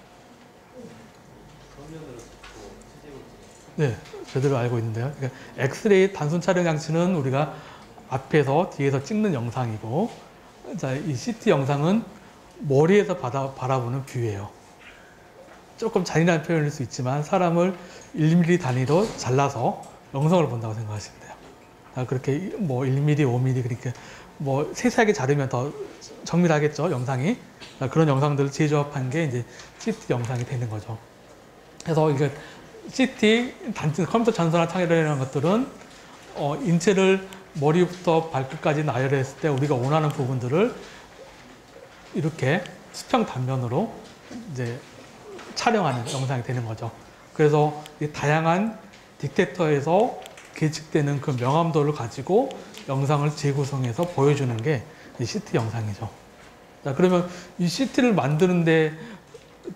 네, 제대로 알고 있는데요. 그러니까 엑스레이 단순 촬영 장치는 우리가 앞에서 뒤에서 찍는 영상이고, 자, 이 CT 영상은 머리에서 바라보는 뷰예요. 조금 잔인한 표현일 수 있지만 사람을 1mm 단위로 잘라서 영상을 본다고 생각하시면 돼요. 그렇게 뭐 1mm, 5mm 그렇게 뭐 세세하게 자르면 더 정밀하겠죠, 영상이. 그런 영상들을 재조합한 게 이제 CT 영상이 되는 거죠. 그래서 이게 CT 단순 컴퓨터 전선화 창이라는 것들은 인체를 머리부터 발끝까지 나열했을 때 우리가 원하는 부분들을 이렇게 수평 단면으로 이제 촬영하는 영상이 되는 거죠. 그래서 이 다양한 딕텍터에서 계측되는 그 명암도를 가지고 영상을 재구성해서 보여주는 게 이 CT 영상이죠. 자, 그러면 이 CT를 만드는데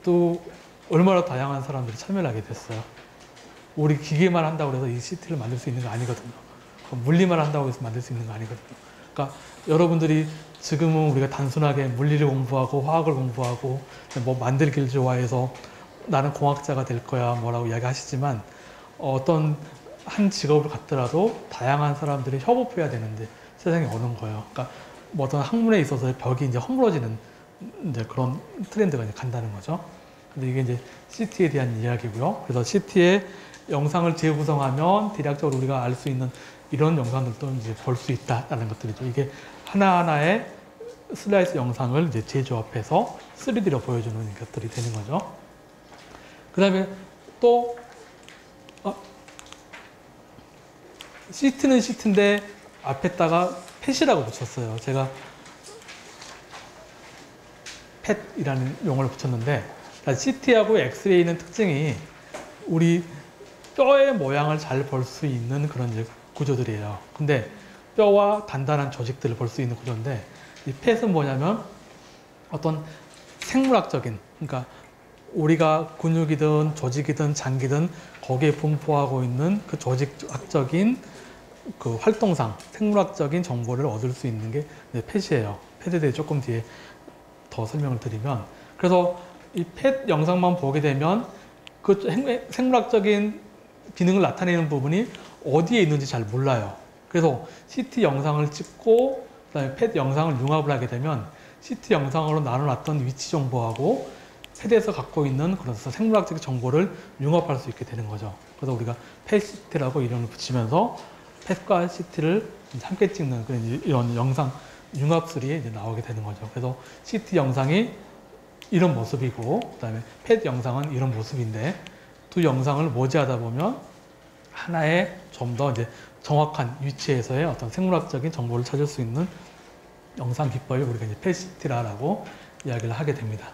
또 얼마나 다양한 사람들이 참여를 하게 됐어요. 우리 기계만 한다고 해서 이 CT를 만들 수 있는 거 아니거든요. 물리만 한다고 해서 만들 수 있는 거 아니거든요. 그러니까 여러분들이 지금은 우리가 단순하게 물리를 공부하고 화학을 공부하고 뭐 만들기를 좋아해서 나는 공학자가 될 거야 뭐라고 이야기하시지만 어떤 한 직업을 갖더라도 다양한 사람들이 협업해야 되는데 세상에 오는 거예요. 그러니까 뭐 어떤 학문에 있어서 벽이 이제 허물어지는 이제 그런 트렌드가 이제 간다는 거죠. 근데 이게 이제 CT에 대한 이야기고요. 그래서 CT의 영상을 재구성하면 대략적으로 우리가 알 수 있는 이런 영상들도 이제 볼 수 있다라는 것들이죠. 이게 하나하나의 슬라이스 영상을 이제 재조합해서 3D로 보여주는 것들이 되는 거죠. 그 다음에 또 시트는 시트인데 앞에다가 펫이라고 붙였어요. 제가 펫이라는 용어를 붙였는데 CT하고 엑스레이는 특징이 우리 뼈의 모양을 잘 볼 수 있는 그런 이제 구조들이에요. 근데 뼈와 단단한 조직들을 볼 수 있는 구조인데 이 펫은 뭐냐면 어떤 생물학적인, 그러니까 우리가 근육이든 조직이든 장기든 거기에 분포하고 있는 그 조직학적인 그 활동상 생물학적인 정보를 얻을 수 있는 게 펫이에요. 펫에 대해 조금 뒤에 더 설명을 드리면, 그래서 이 펫 영상만 보게 되면 그 생물학적인 기능을 나타내는 부분이 어디에 있는지 잘 몰라요. 그래서 CT 영상을 찍고 그다음에 펫 영상을 융합을 하게 되면 CT 영상으로 나눠놨던 위치 정보하고 펫에서 갖고 있는 그런 생물학적 정보를 융합할 수 있게 되는 거죠. 그래서 우리가 펫 CT라고 이름을 붙이면서 펫과 CT를 함께 찍는 그런 이런 영상 융합술이 이제 나오게 되는 거죠. 그래서 CT 영상이 이런 모습이고 그다음에 펫 영상은 이런 모습인데 두 영상을 모지하다 보면 하나의 좀 더 이제 정확한 위치에서의 어떤 생물학적인 정보를 찾을 수 있는 영상 기법을 우리가 이제 펫 CT라고 이야기를 하게 됩니다.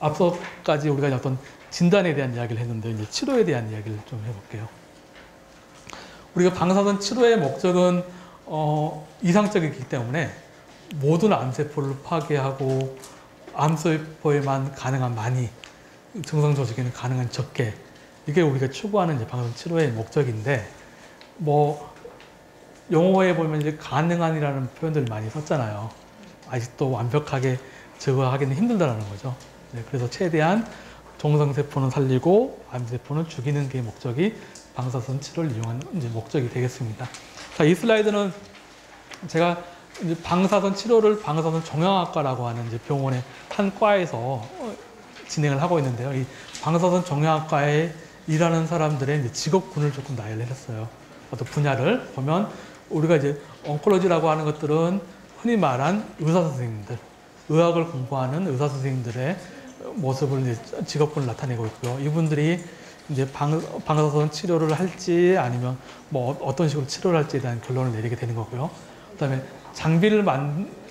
앞서까지 우리가 어떤 진단에 대한 이야기를 했는데 이제 치료에 대한 이야기를 좀 해볼게요. 우리가 방사선 치료의 목적은 이상적이기 때문에 모든 암세포를 파괴하고 암세포에만 가능한 많이, 정상 조직에는 가능한 적게, 이게 우리가 추구하는 이제 방사선 치료의 목적인데, 뭐 용어에 보면 이제 가능한이라는 표현들을 많이 썼잖아요. 아직도 완벽하게 제거하기는 힘들다라는 거죠. 네, 그래서 최대한 정상세포는 살리고 암세포는 죽이는 게 목적이 방사선 치료를 이용하는 이제 목적이 되겠습니다. 자, 이 슬라이드는 제가 이제 방사선 치료를 방사선 정형외과라고 하는 이제 병원의 한 과에서 진행을 하고 있는데요. 이 방사선 정형외과에 일하는 사람들의 이제 직업군을 조금 나열을 했어요. 어떤 분야를 보면 우리가 이제 옹콜로지라고 하는 것들은 흔히 말한 의사 선생님들, 의학을 공부하는 의사 선생님들의 모습을 이제 직업군을 나타내고 있고요. 이분들이 이제 방사선 치료를 할지 아니면 뭐 어떤 식으로 치료를 할지에 대한 결론을 내리게 되는 거고요. 그다음에 장비를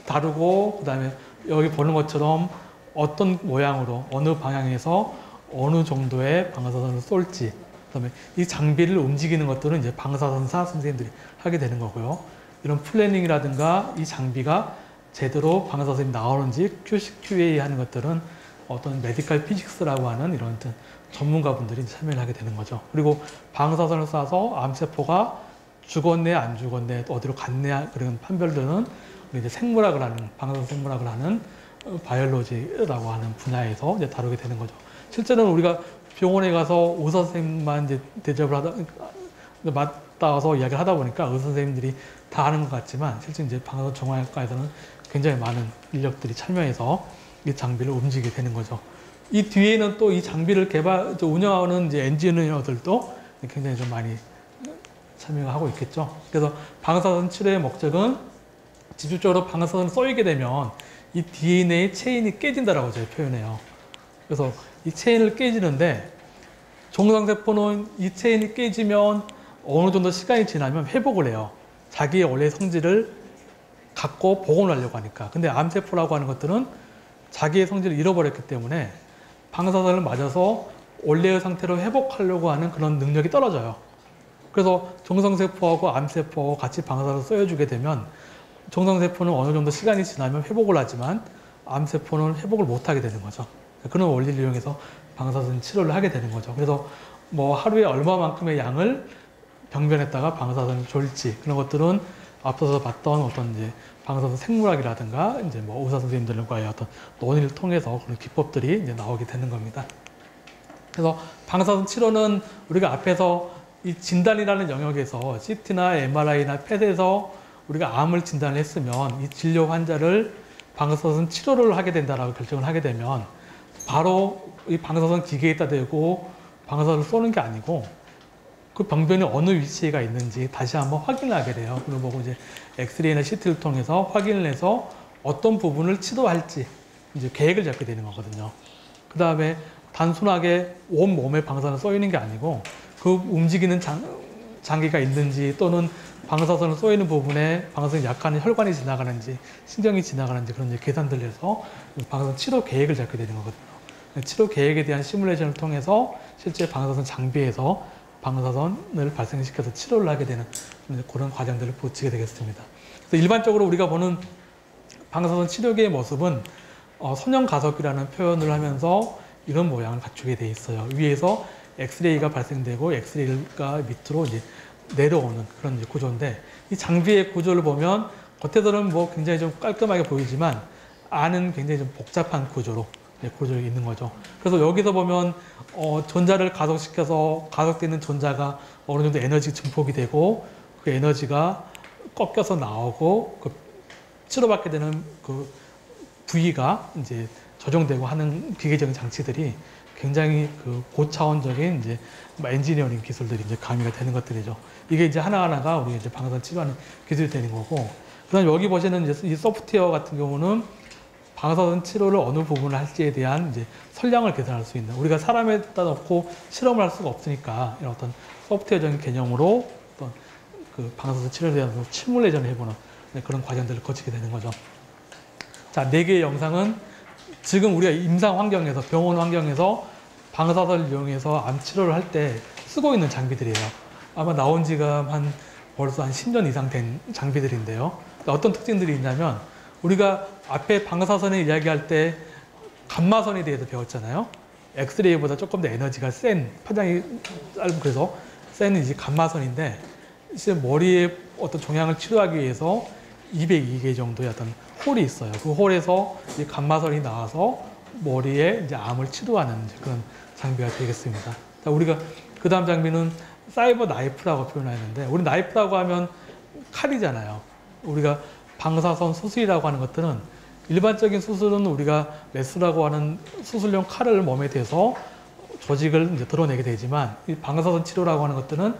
다루고 그다음에 여기 보는 것처럼 어떤 모양으로 어느 방향에서 어느 정도의 방사선을 쏠지, 그다음에 이 장비를 움직이는 것들은 이제 방사선사 선생님들이 하게 되는 거고요. 이런 플래닝이라든가 이 장비가 제대로 방사선이 나오는지 QC/QA 하는 것들은 어떤 메디컬 피직스라고 하는 이런 전문가분들이 참여를 하게 되는 거죠. 그리고 방사선을 쏴서 암세포가 죽었네 안 죽었네 어디로 갔네 그런 판별들은 이제 생물학을 하는 방사선 생물학을 하는 바이올로지라고 하는 분야에서 이제 다루게 되는 거죠. 실제로는 우리가 병원에 가서 의사 선생님만 이제 대접을 맡아서 이야기를 하다 보니까 의사 선생님들이 다 아는 것 같지만 실제 이제 방사선 정형외과에서는 굉장히 많은 인력들이 참여해서 이 장비를 움직이게 되는 거죠. 이 뒤에는 또 이 장비를 운영하는 이제 엔지니어들도 굉장히 좀 많이 참여하고 있겠죠. 그래서 방사선 치료의 목적은 집중적으로 방사선을 쏘이게 되면 이 DNA 체인이 깨진다라고 제가 표현해요. 그래서 이 체인을 깨지는데 정상세포는 이 체인이 깨지면 어느 정도 시간이 지나면 회복을 해요. 자기의 원래 성질을 갖고 복원을 하려고 하니까. 근데 암세포라고 하는 것들은 자기의 성질을 잃어버렸기 때문에 방사선을 맞아서 원래의 상태로 회복하려고 하는 그런 능력이 떨어져요. 그래서 정상세포하고 암세포하고 같이 방사선을 쏘여주게 되면 정상세포는 어느 정도 시간이 지나면 회복을 하지만 암세포는 회복을 못하게 되는 거죠. 그런 원리를 이용해서 방사선 치료를 하게 되는 거죠. 그래서 뭐 하루에 얼마만큼의 양을 병변에다가 방사선을 줄지 그런 것들은 앞서서 봤던 어떤 이제 방사선 생물학이라든가 이제 뭐 의사 선생님들과의 어떤 논의를 통해서 그런 기법들이 이제 나오게 되는 겁니다. 그래서 방사선 치료는 우리가 앞에서 이 진단이라는 영역에서 CT나 MRI나 펫에서 우리가 암을 진단을 했으면 이 진료 환자를 방사선 치료를 하게 된다라고 결정을 하게 되면 바로 이 방사선 기계에다 대고 방사선을 쏘는 게 아니고 그 병변이 어느 위치가 있는지 다시 한번 확인을 하게 돼요. 그리고 보고 이제 엑스레이나 CT를 통해서 확인을 해서 어떤 부분을 치료할지 이제 계획을 잡게 되는 거거든요. 그 다음에 단순하게 온 몸에 방사선을 쏘이는 게 아니고 그 움직이는 장기가 있는지 또는 방사선을 쏘이는 부분에 방사선이 약한 혈관이 지나가는지 신경이 지나가는지 그런 이제 계산들을 해서 방사선 치료 계획을 잡게 되는 거거든요. 치료 계획에 대한 시뮬레이션을 통해서 실제 방사선 장비에서 방사선을 발생시켜서 치료를 하게 되는 그런 과정들을 거치게 되겠습니다. 그래서 일반적으로 우리가 보는 방사선 치료계의 모습은 선형가석이라는 표현을 하면서 이런 모양을 갖추게 돼 있어요. 위에서 엑스레이가 발생되고 엑스레이가 밑으로 이제 내려오는 그런 이제 구조인데 이 장비의 구조를 보면 겉에서는 뭐 굉장히 좀 깔끔하게 보이지만 안은 굉장히 좀 복잡한 구조로 구조가 있는 거죠. 그래서 여기서 보면 전자를 가속시켜서 가속되는 전자가 어느 정도 에너지 증폭이 되고 그 에너지가 꺾여서 나오고 그 치료받게 되는 그 부위가 이제 조정되고 하는 기계적인 장치들이 굉장히 그 고차원적인 이제 엔지니어링 기술들이 이제 가미가 되는 것들이죠. 이게 이제 하나하나가 우리 이제 방사선 치료하는 기술이 되는 거고, 그다음 여기 보시는 이제 이 소프트웨어 같은 경우는 방사선 치료를 어느 부분을 할지에 대한 이제 선량을 계산할 수 있는, 우리가 사람에다 놓고 실험을 할 수가 없으니까 이런 어떤 소프트웨어적인 개념으로 어떤 그 방사선 치료에 대한 시뮬레이션을 해보는 그런 과정들을 거치게 되는 거죠. 자, 4개의 영상은 지금 우리가 임상 환경에서, 병원 환경에서 방사선을 이용해서 암 치료를 할 때 쓰고 있는 장비들이에요. 아마 나온 지가 벌써 한 10년 이상 된 장비들인데요. 어떤 특징들이 있냐면, 우리가 앞에 방사선을 이야기할 때 감마선에 대해서 배웠잖아요. 엑스레이보다 조금 더 에너지가 센, 파장이 짧고 그래서 센 이제 감마선인데, 이제 머리에 어떤 종양을 치료하기 위해서 202개 정도의 어떤 홀이 있어요. 그 홀에서 이 감마선이 나와서 머리에 이제 암을 치료하는 이제 그런 장비가 되겠습니다. 우리가 그 다음 장비는 사이버 나이프라고 표현하는데, 우리 나이프라고 하면 칼이잖아요. 우리가 방사선 수술이라고 하는 것들은, 일반적인 수술은 우리가 메스라고 하는 수술용 칼을 몸에 대서 조직을 이제 드러내게 되지만, 이 방사선 치료라고 하는 것들은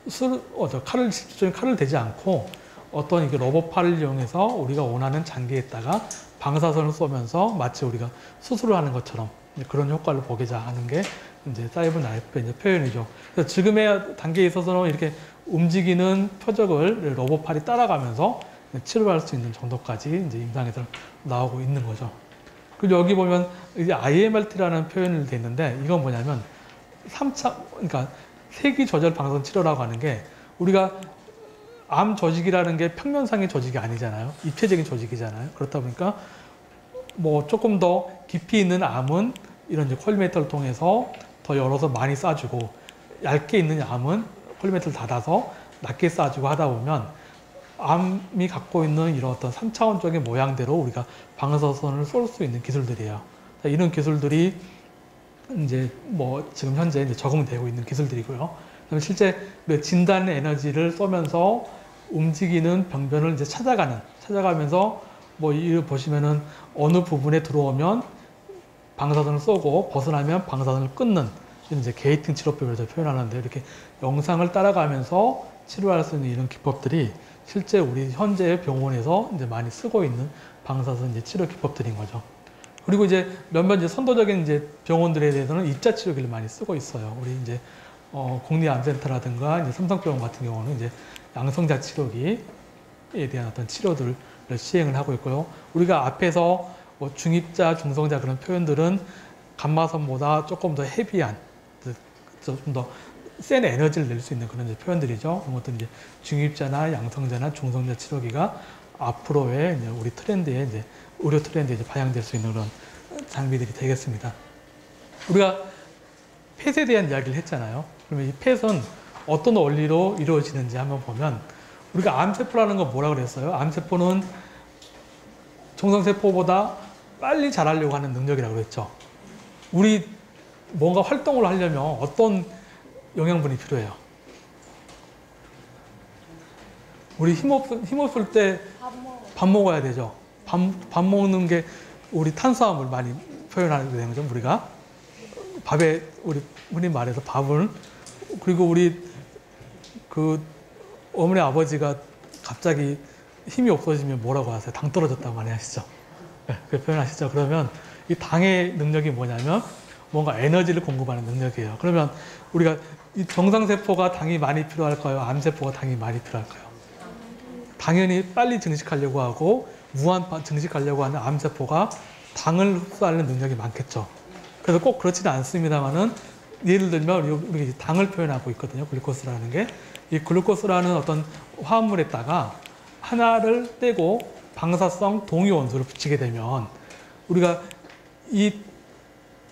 실질적인 칼을 대지 않고 어떤 이게 로봇팔을 이용해서 우리가 원하는 장기에다가 방사선을 쏘면서 마치 우리가 수술을 하는 것처럼 그런 효과를 보고자 하는 게 이제 사이버 나이프의 이제 표현이죠. 그래서 지금의 단계에 있어서는 이렇게 움직이는 표적을 로봇팔이 따라가면서 치료할 수 있는 정도까지 이제 임상에서 나오고 있는 거죠. 그리고 여기 보면 이제 IMRT라는 표현을 돼 있는데, 이건 뭐냐면 3차, 그러니까 세기 조절 방사선 치료라고 하는 게, 우리가 암 조직이라는 게 평면상의 조직이 아니잖아요. 입체적인 조직이잖아요. 그렇다 보니까 뭐 조금 더 깊이 있는 암은 이런 이제 콜리메이터를 통해서 더 열어서 많이 쏴주고, 얇게 있는 암은 콜리메이터를 닫아서 낮게 쏴주고 하다 보면 암이 갖고 있는 이런 어떤 3차원적인 모양대로 우리가 방사선을 쏠 수 있는 기술들이에요. 이런 기술들이 이제 뭐 지금 현재 이제 적응되고 있는 기술들이고요. 그다음에 실제 진단 에너지를 쏘면서 움직이는 병변을 이제 찾아가면서 뭐 이 보시면은 어느 부분에 들어오면 방사선을 쏘고 벗어나면 방사선을 끊는 이제 게이팅 치료법을 표현하는데, 이렇게 영상을 따라가면서 치료할 수 있는 이런 기법들이 실제 우리 현재 병원에서 이제 많이 쓰고 있는 방사선 이제 치료 기법들인 거죠. 그리고 이제 몇몇 이제 선도적인 이제 병원들에 대해서는 입자 치료기를 많이 쓰고 있어요. 우리 이제 국립암센터라든가 이제 삼성병원 같은 경우는 이제 양성자 치료기에 대한 어떤 치료들을 시행을 하고 있고요. 우리가 앞에서 뭐 중입자, 중성자 그런 표현들은 감마선보다 조금 더 헤비한, 좀 더 센 에너지를 낼 수 있는 그런 이제 표현들이죠. 그런 것들 이제 중입자나 양성자나 중성자 치료기가 앞으로의 이제 우리 트렌드에 이제 의료 트렌드에 이제 반영될 수 있는 그런 장비들이 되겠습니다. 우리가 펫에 대한 이야기를 했잖아요. 그러면 이 펫은 어떤 원리로 이루어지는지 한번 보면 우리가 암세포라는 건 뭐라고 그랬어요? 암세포는 정상세포보다 빨리 자라려고 하는 능력이라고 그랬죠. 우리 뭔가 활동을 하려면 어떤 영양분이 필요해요? 우리 힘없을 때 밥 먹어. 밥 먹어야 되죠. 밥 먹는 게 우리 탄수화물 많이 표현하게 되는 거죠. 우리가 밥에 우리 흔히 말해서 밥을 그리고 우리 그 어머니 아버지가 갑자기 힘이 없어지면 뭐라고 하세요? 당 떨어졌다고 많이 하시죠. 네, 그 표현하시죠. 그러면 이 당의 능력이 뭐냐면 뭔가 에너지를 공급하는 능력이에요. 그러면 우리가 이 정상세포가 당이 많이 필요할까요? 암세포가 당이 많이 필요할까요? 당연히 빨리 증식하려고 하고 무한 증식하려고 하는 암세포가 당을 흡수하는 능력이 많겠죠. 그래서 꼭 그렇지는 않습니다만은 예를 들면 우리 당을 표현하고 있거든요. 글루코스라는 게. 이 글루코스라는 어떤 화합물에다가 하나를 떼고 방사성 동요 원소를 붙이게 되면 우리가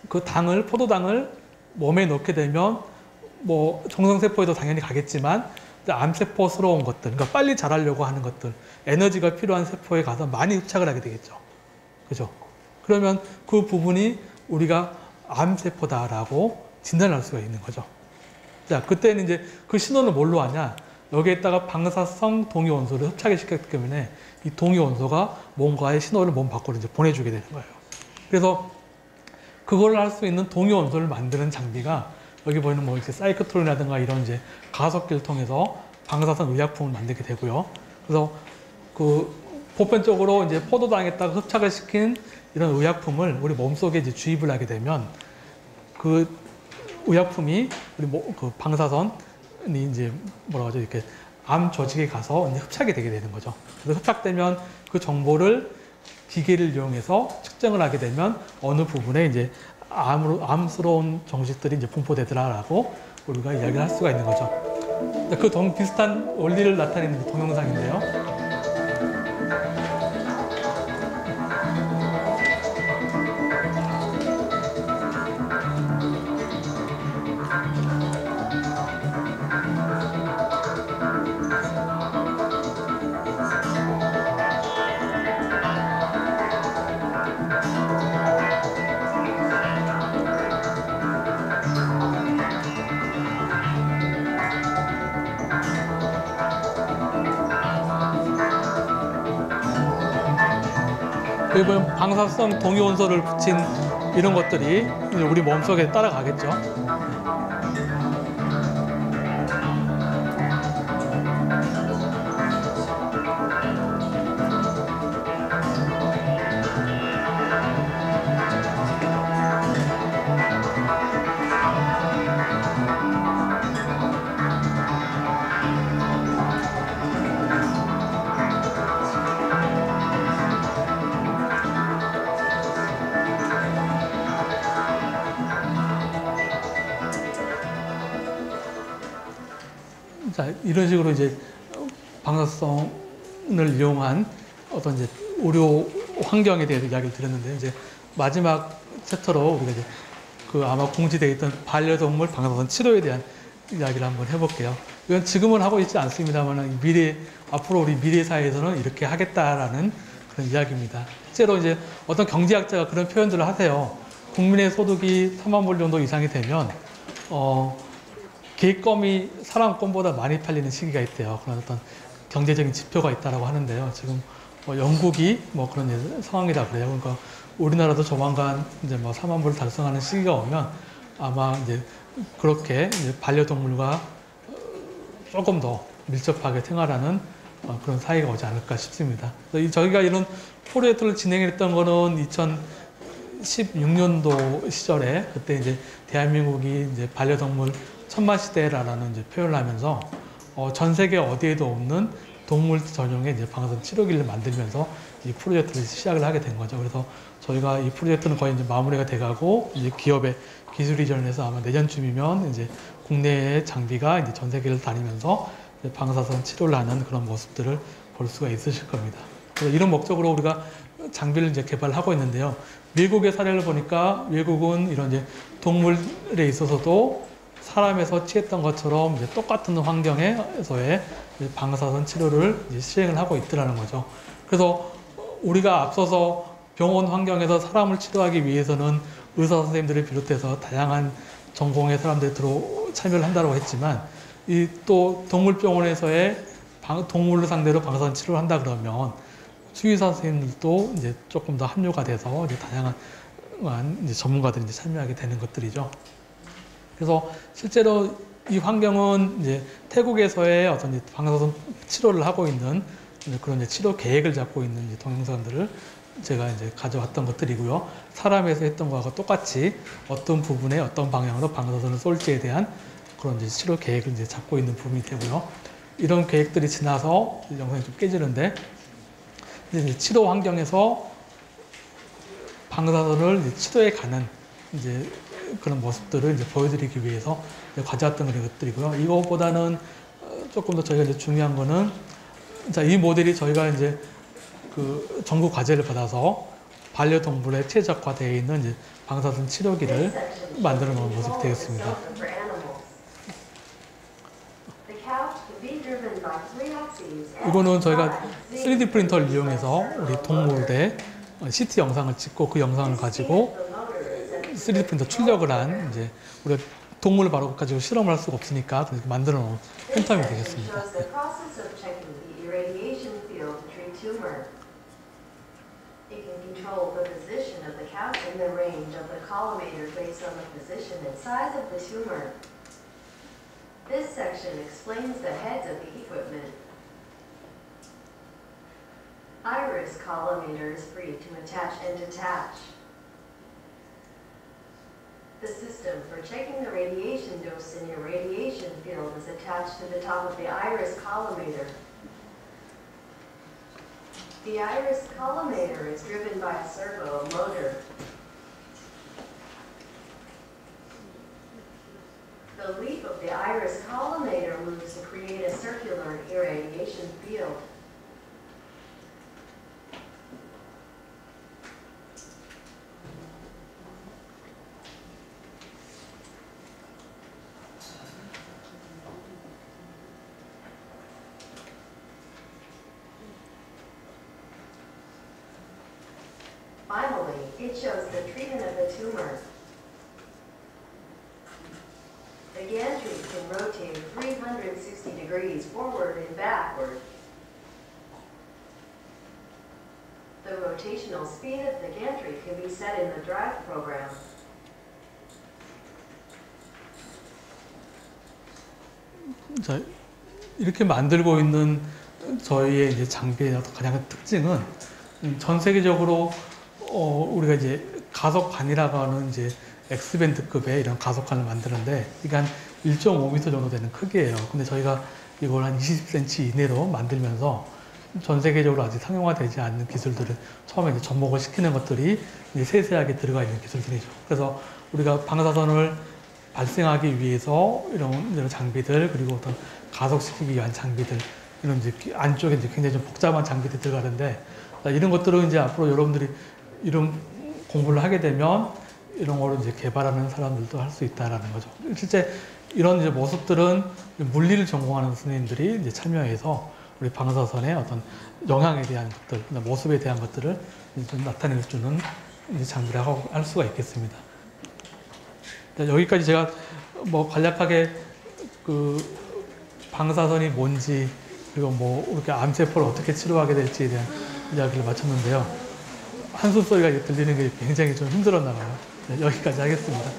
그 당을, 포도당을 몸에 넣게 되면 뭐 정상세포에도 당연히 가겠지만 암세포스러운 것들, 그러니까 빨리 자라려고 하는 것들, 에너지가 필요한 세포에 가서 많이 흡착을 하게 되겠죠. 그죠? 그러면 그 부분이 우리가 암세포다라고 진단할 수가 있는 거죠. 자, 그때는 이제 그 신호는 뭘로 하냐? 여기에다가 방사성 동요원소를 흡착을 시켰기 때문에 이 동요원소가 뭔가의 신호를 몸 밖으로 이제 보내주게 되는 거예요. 그래서 그걸 할 수 있는 동요원소를 만드는 장비가 여기 보이는 뭐 이렇게 사이클트론이라든가 이런 이제 가속기를 통해서 방사선 의약품을 만들게 되고요. 그래서 그 보편적으로 이제 포도당에다가 흡착을 시킨 이런 의약품을 우리 몸속에 이제 주입을 하게 되면 그 의약품이 우리 그 방사선이 이제 뭐라고 하죠? 이렇게 암 조직에 가서 이제 흡착이 되게 되는 거죠. 그래서 흡착되면 그 정보를 기계를 이용해서 측정을 하게 되면 어느 부분에 이제 암스러운 정식들이 이제 분포되더라라고 우리가 이야기를 할 수가 있는 거죠. 그 비슷한 원리를 나타내는 동영상인데요. 여기 보면 방사성 동요원소를 붙인 이런 것들이 이제 우리 몸속에 따라가겠죠. 자, 이런 식으로 이제 방사성을 이용한 어떤 이제 의료 환경에 대해서 이야기를 드렸는데 이제 마지막 챕터로 우리가 이제 그 아마 공지되어 있던 반려동물 방사선 치료에 대한 이야기를 한번 해볼게요. 이건 지금은 하고 있지 않습니다만 앞으로 우리 미래 사회에서는 이렇게 하겠다라는 그런 이야기입니다. 실제로 이제 어떤 경제학자가 그런 표현들을 하세요. 국민의 소득이 3만 불 정도 이상이 되면 개껌이 사람껌보다 많이 팔리는 시기가 있대요. 그런 어떤 경제적인 지표가 있다라고 하는데요. 지금 영국이 그런 상황이다 그래요. 그러니까 우리나라도 조만간 이제 4만 불을 달성하는 시기가 오면 아마 이제 그렇게 이제 반려동물과 조금 더 밀접하게 생활하는 그런 사회가 오지 않을까 싶습니다. 저희가 이런 프로젝트를 진행했던 거는 2016년도 시절에 그때 이제 대한민국이 이제 반려동물 천만 시대라는 이제 표현을 하면서 전 세계 어디에도 없는 동물 전용의 이제 방사선 치료기를 만들면서 이 프로젝트를 시작을 하게 된 거죠. 그래서 저희가 이 프로젝트는 거의 이제 마무리가 돼가고 이제 기업의 기술 이전을 해서 아마 내년쯤이면 이제 국내의 장비가 이제 전 세계를 다니면서 이제 방사선 치료를 하는 그런 모습들을 볼 수가 있으실 겁니다. 그래서 이런 목적으로 우리가 장비를 이제 개발하고 있는데요. 미국의 사례를 보니까 미국은 이런 이제 동물에 있어서도 사람에서 취했던 것처럼 이제 똑같은 환경에서의 방사선 치료를 이제 시행을 하고 있더라는 거죠. 그래서 우리가 앞서서 병원 환경에서 사람을 치료하기 위해서는 의사 선생님들을 비롯해서 다양한 전공의 사람들이 참여를 한다고 했지만 이 또 동물병원에서의 동물을 상대로 방사선 치료를 한다 그러면 수의사 선생님들도 이제 조금 더 합류가 돼서 이제 다양한 이제 전문가들이 이제 참여하게 되는 것들이죠. 그래서 실제로 이 환경은 이제 태국에서의 어떤 이제 방사선 치료를 하고 있는 그런 이제 치료 계획을 잡고 있는 이제 동영상들을 제가 이제 가져왔던 것들이고요. 사람에서 했던 거하고 똑같이 어떤 부분에 어떤 방향으로 방사선을 쏠지에 대한 그런 이제 치료 계획을 이제 잡고 있는 부분이 되고요. 이런 계획들이 지나서 영상이 좀 깨지는데 이제 치료 환경에서 방사선을 이제 치료해 가는 이제 그런 모습들을 이제 보여드리기 위해서 이제 가져왔던 그런 것들이고요. 이거보다는 조금 더 저희가 이제 중요한 거는 자, 이 모델이 저희가 이제 그 전국 과제를 받아서 반려동물에 최적화되어 있는 이제 방사선 치료기를 만들어 놓은 모습이 되겠습니다. 이거는 저희가 3D 프린터를 이용해서 우리 동물의 CT 영상을 찍고 그 영상을 가지고 3D 프린터 출력을 한 이제 우리가 동물을 바로 가지고 실험을 할 수가 없으니까 그래서 만들어 놓은 팬텀이 되겠습니다. It can control the position of the count and the range of the collimator based on the position and size of the tumor. This section explains the heads of the equipment. Iris collimator is free to attach and detach. The system for checking the radiation dose in your radiation field is attached to the top of the iris collimator. The iris collimator is driven by a servo motor. The leaf of the iris collimator moves to create a circular irradiation field. Finally, it shows the treatment of the tumor. The gantry can rotate 360 degrees forward and backward. The rotational speed of the gantry can be set in the drive program. 자, 이렇게 만들고 있는 저희의 이제 장비의 가장 큰 특징은 전 세계적으로 우리가 이제 가속관이라고 하는 이제 X밴드급의 이런 가속관을 만드는데 이게 한 1.5m 정도 되는 크기예요. 근데 저희가 이걸 한 20cm 이내로 만들면서 전 세계적으로 아직 상용화되지 않는 기술들을 처음에 이제 접목을 시키는 것들이 이제 세세하게 들어가 있는 기술들이죠. 그래서 우리가 방사선을 발생하기 위해서 이런 장비들 그리고 어떤 가속시키기 위한 장비들 이런 이제 안쪽에 이제 굉장히 좀 복잡한 장비들이 들어가는데 이런 것들은 이제 앞으로 여러분들이 이런 공부를 하게 되면 이런 거를 이제 개발하는 사람들도 할 수 있다라는 거죠. 실제 이런 이제 모습들은 물리를 전공하는 선생님들이 이제 참여해서 우리 방사선의 어떤 영향에 대한 것들, 모습에 대한 것들을 좀 나타낼 주는 이제 장비를 할 수가 있겠습니다. 여기까지 제가 뭐 간략하게 그 방사선이 뭔지 그리고 뭐 이렇게 암세포를 어떻게 치료하게 될지에 대한 이야기를 마쳤는데요. 한숨 소리가 들리는 게 굉장히 좀 힘들었나 봐요. 여기까지 하겠습니다.